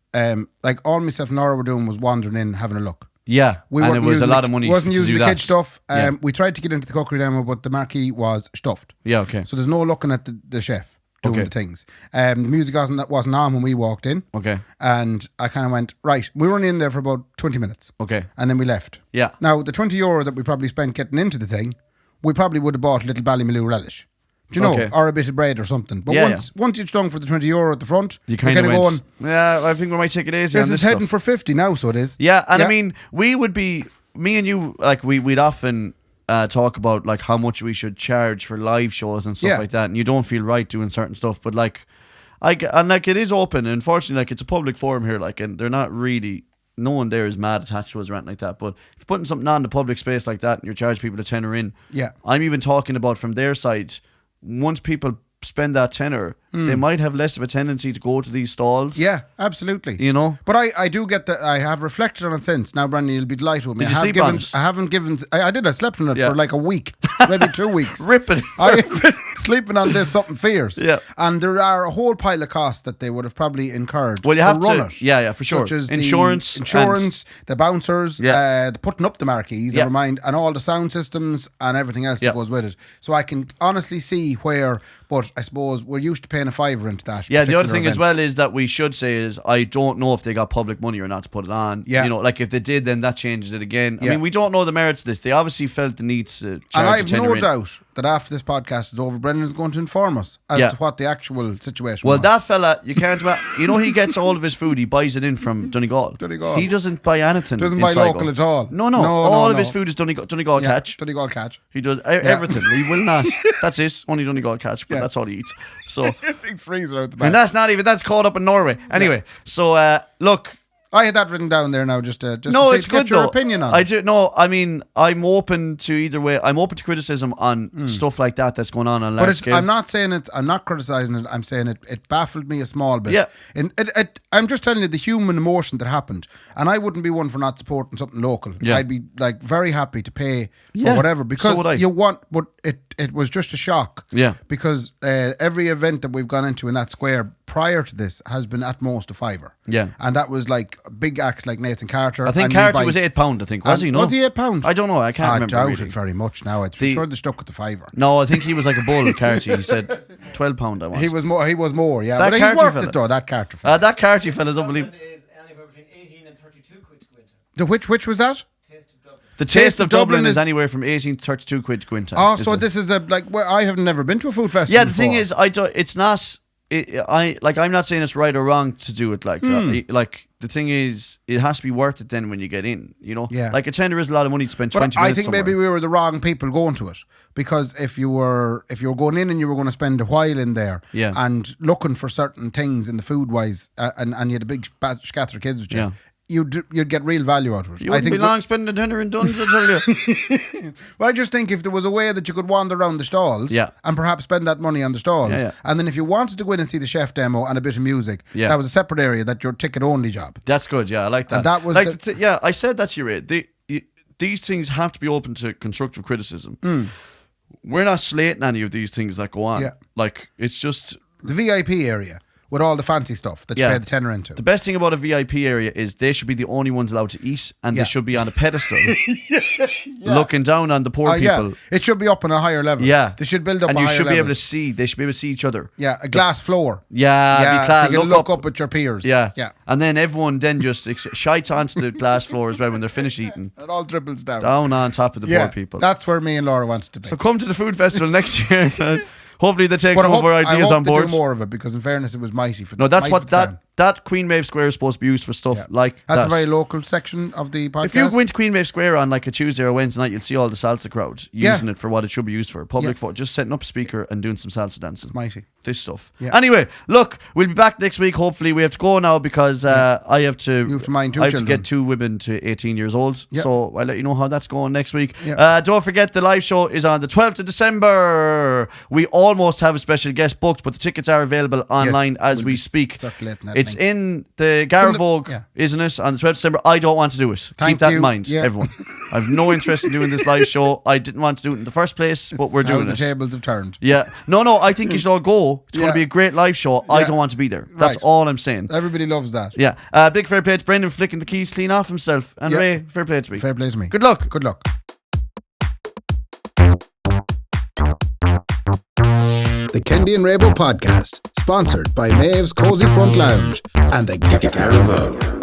like all myself and Nora were doing was wandering in, having a look.
Yeah, and it was a lot of money.
Wasn't using the kids stuff.
Yeah.
We tried to get into the cookery demo, but the marquee was stuffed.
Yeah, okay.
So there's no looking at the chef doing the things. The music wasn't on when we walked in.
Okay.
And I kind of went, right, we were only in there for about 20 minutes.
Okay.
And then we left.
Yeah.
Now, the €20 that we probably spent getting into the thing, we probably would have bought a little Ballymaloe relish. Do you know? Or a bit of bread or something. But once you're stung for the €20 at the front,
you kind of
going,
yeah, I think we might take it easy on this
is heading for 50 now, so it is.
Yeah, and I mean, we would be, me and you, like, we'd often talk about, like, how much we should charge for live shows and stuff like that, and you don't feel right doing certain stuff, but, like, it is open, and unfortunately, like, it's a public forum here, like, and they're not really, no one there is mad attached to us or anything like that, but if you're putting something on the public space like that and you're charging people a tenner in, I'm even talking about from their side, once people spend that tenner, they might have less of a tendency to go to these stalls.
Yeah, absolutely.
You know?
But I do get that. I have reflected on it since. Now, Brandon, you'll be delighted with me.
Did you sleep on it?
I haven't given... I did. I slept on it for like a week, maybe 2 weeks.
Ripping.
I've been sleeping on this something fierce.
Yeah.
And there are a whole pile of costs that they would have probably incurred
you have
run
to,
it.
Yeah, for sure.
Such as
insurance,
the bouncers, the putting up the marquees, never mind, and all the sound systems and everything else that goes with it. So I can honestly see where, but I suppose we're used to paying a $5 into that.
Yeah, the other thing as well is that we should say is I don't know if they got public money or not to put it on. Yeah. You know, like if they did, then that changes it again. I mean, we don't know the merits of this. They obviously felt the need to charge
and I have no doubt that after this podcast is over, Brendan is going to inform us as to what the actual situation was.
Well, that fella, you can't, you know, he gets all of his food, he buys it in from Donegal. He doesn't buy anything.
Doesn't buy local at all.
No. All of his food is Donegal catch.
Donegal catch.
He does everything. He will not. That's it. Only Donegal catch, but that's all he eats. So
big freezer out the back.
And that's caught up in Norway. Anyway, so look.
I had that written down there now just to
it's good
get your opinion on it.
I mean, I'm open to either way. I'm open to criticism on stuff like that that's going on large scale.
I'm not saying I'm not criticising it. I'm saying it baffled me a small bit.
Yeah.
I'm just telling you the human emotion that happened. And I wouldn't be one for not supporting something local. Yeah. I'd be like very happy to pay for whatever because you want, but it was just a shock.
Yeah.
Because every event that we've gone into in that square prior to this has been at most a £5.
Yeah.
And that was like big acts like Nathan Carter.
I think Carter was £8, I think. Was he? No?
Was he £8?
I don't know. I can't remember.
I doubt
really.
it very much now. I'm sure they stuck with the £5.
No, I think he was like a bull, Carter. He said £12 I want.
He was more, yeah.
That
But he's
Carty
worth
fella.
it though, that Carter fella.
That Carter fella's unbelievable.
Is anywhere between 18 and 32 quid to quinta.
The which was that?
Taste of Dublin.
The Taste of Dublin is anywhere from 18 to 32 quid to quinta.
Oh, so this is I have never been to a food festival.
Yeah, the thing
before.
is, it's not. I'm not saying it's right or wrong to do it. Like the thing is, it has to be worth it then when you get in. You know,
Yeah.
Like a tenner is a lot of money to spend
But
20
I
minutes
think
somewhere.
maybe we were the wrong people going to it, because if you were going in and you were going to spend a while in there,
Yeah.
and looking for certain things in the food wise, and you had a big scatter of kids with you,
Yeah.
you'd get real value out of it.
You wouldn't be long spending a tenner in Duns, I tell you.
Well, I just think if there was a way that you could wander around the stalls,
Yeah.
and perhaps spend that money on the stalls,
Yeah.
and then if you wanted to go in and see the chef demo and a bit of music,
Yeah.
that was a separate area, that your ticket only job.
That's good. Yeah, I like that.
And that was
like yeah. I said that to you, Ray. These things have to be open to constructive criticism. We're not slating any of these things that go on.
Yeah.
Like it's just.
The VIP area with all the fancy stuff that you
Yeah.
pay the tenner into.
The best thing about a VIP area is they should be the only ones allowed to eat, and
Yeah.
they should be on a pedestal, looking down on the poor
Yeah,
people.
it should be up on a higher level.
Yeah,
They should build up
and
a
you
higher
should be
level.
able to see. They should be able to see each other.
Yeah, a glass floor.
Yeah, be class.
so you can look up at your peers.
Yeah,
Yeah.
And then everyone then just shites onto the glass floor as well when they're finished eating,
It all dribbles down.
down on top of the
Yeah,
poor people.
that's where me and Laura wanted to be.
So come to the food festival next year. Hopefully they take
But
some of our
I
ideas
hope
on
they
board.
do more of it, because in fairness, it was mighty for
No, that's
mighty
what
for the town.
that Queen Maeve Square is supposed to be used for stuff
Yeah.
like
That's
that.
a very local section of the podcast.
If you go into Queen Maeve Square on like a Tuesday or Wednesday night, you'll see all the salsa crowd using it for what it should be used for. Public just setting up a speaker and doing some salsa dancing.
It's mighty.
This stuff.
Yeah.
Anyway, look, we'll be back next week. Hopefully, we have to go now because I have to.
You have to mind two
I have
children.
to get 2 women to 18 years old.
Yeah.
So I'll let you know how that's going next week.
Yeah.
Don't forget the live show is on the 12th of December. We almost have a special guest booked, but the tickets are available online
Yes,
as
we'll
we
be
speak.
circulating that
It's
link.
in the Garavogue,
yeah.
isn't it? On the 12th of December. I don't want to do it. Keep
Thank
that
you.
in mind,
Yeah.
everyone. I have no interest in doing this live show. I didn't want to do it in the first place, but we're
How
doing
the
it.
tables have turned.
Yeah. No, I think you should all go. It's going
Yeah.
to be a great live show. I
Yeah.
don't want to be there. That's
Right.
all I'm saying.
Everybody loves that.
Yeah. Big fair play to Brendan flicking the keys clean off himself. And
Yeah.
Ray, fair play to me.
Fair play to me.
Good luck.
Good luck.
The Kendy and Raybo podcast, sponsored by Maeve's Cozy Front Lounge and the Garavogue.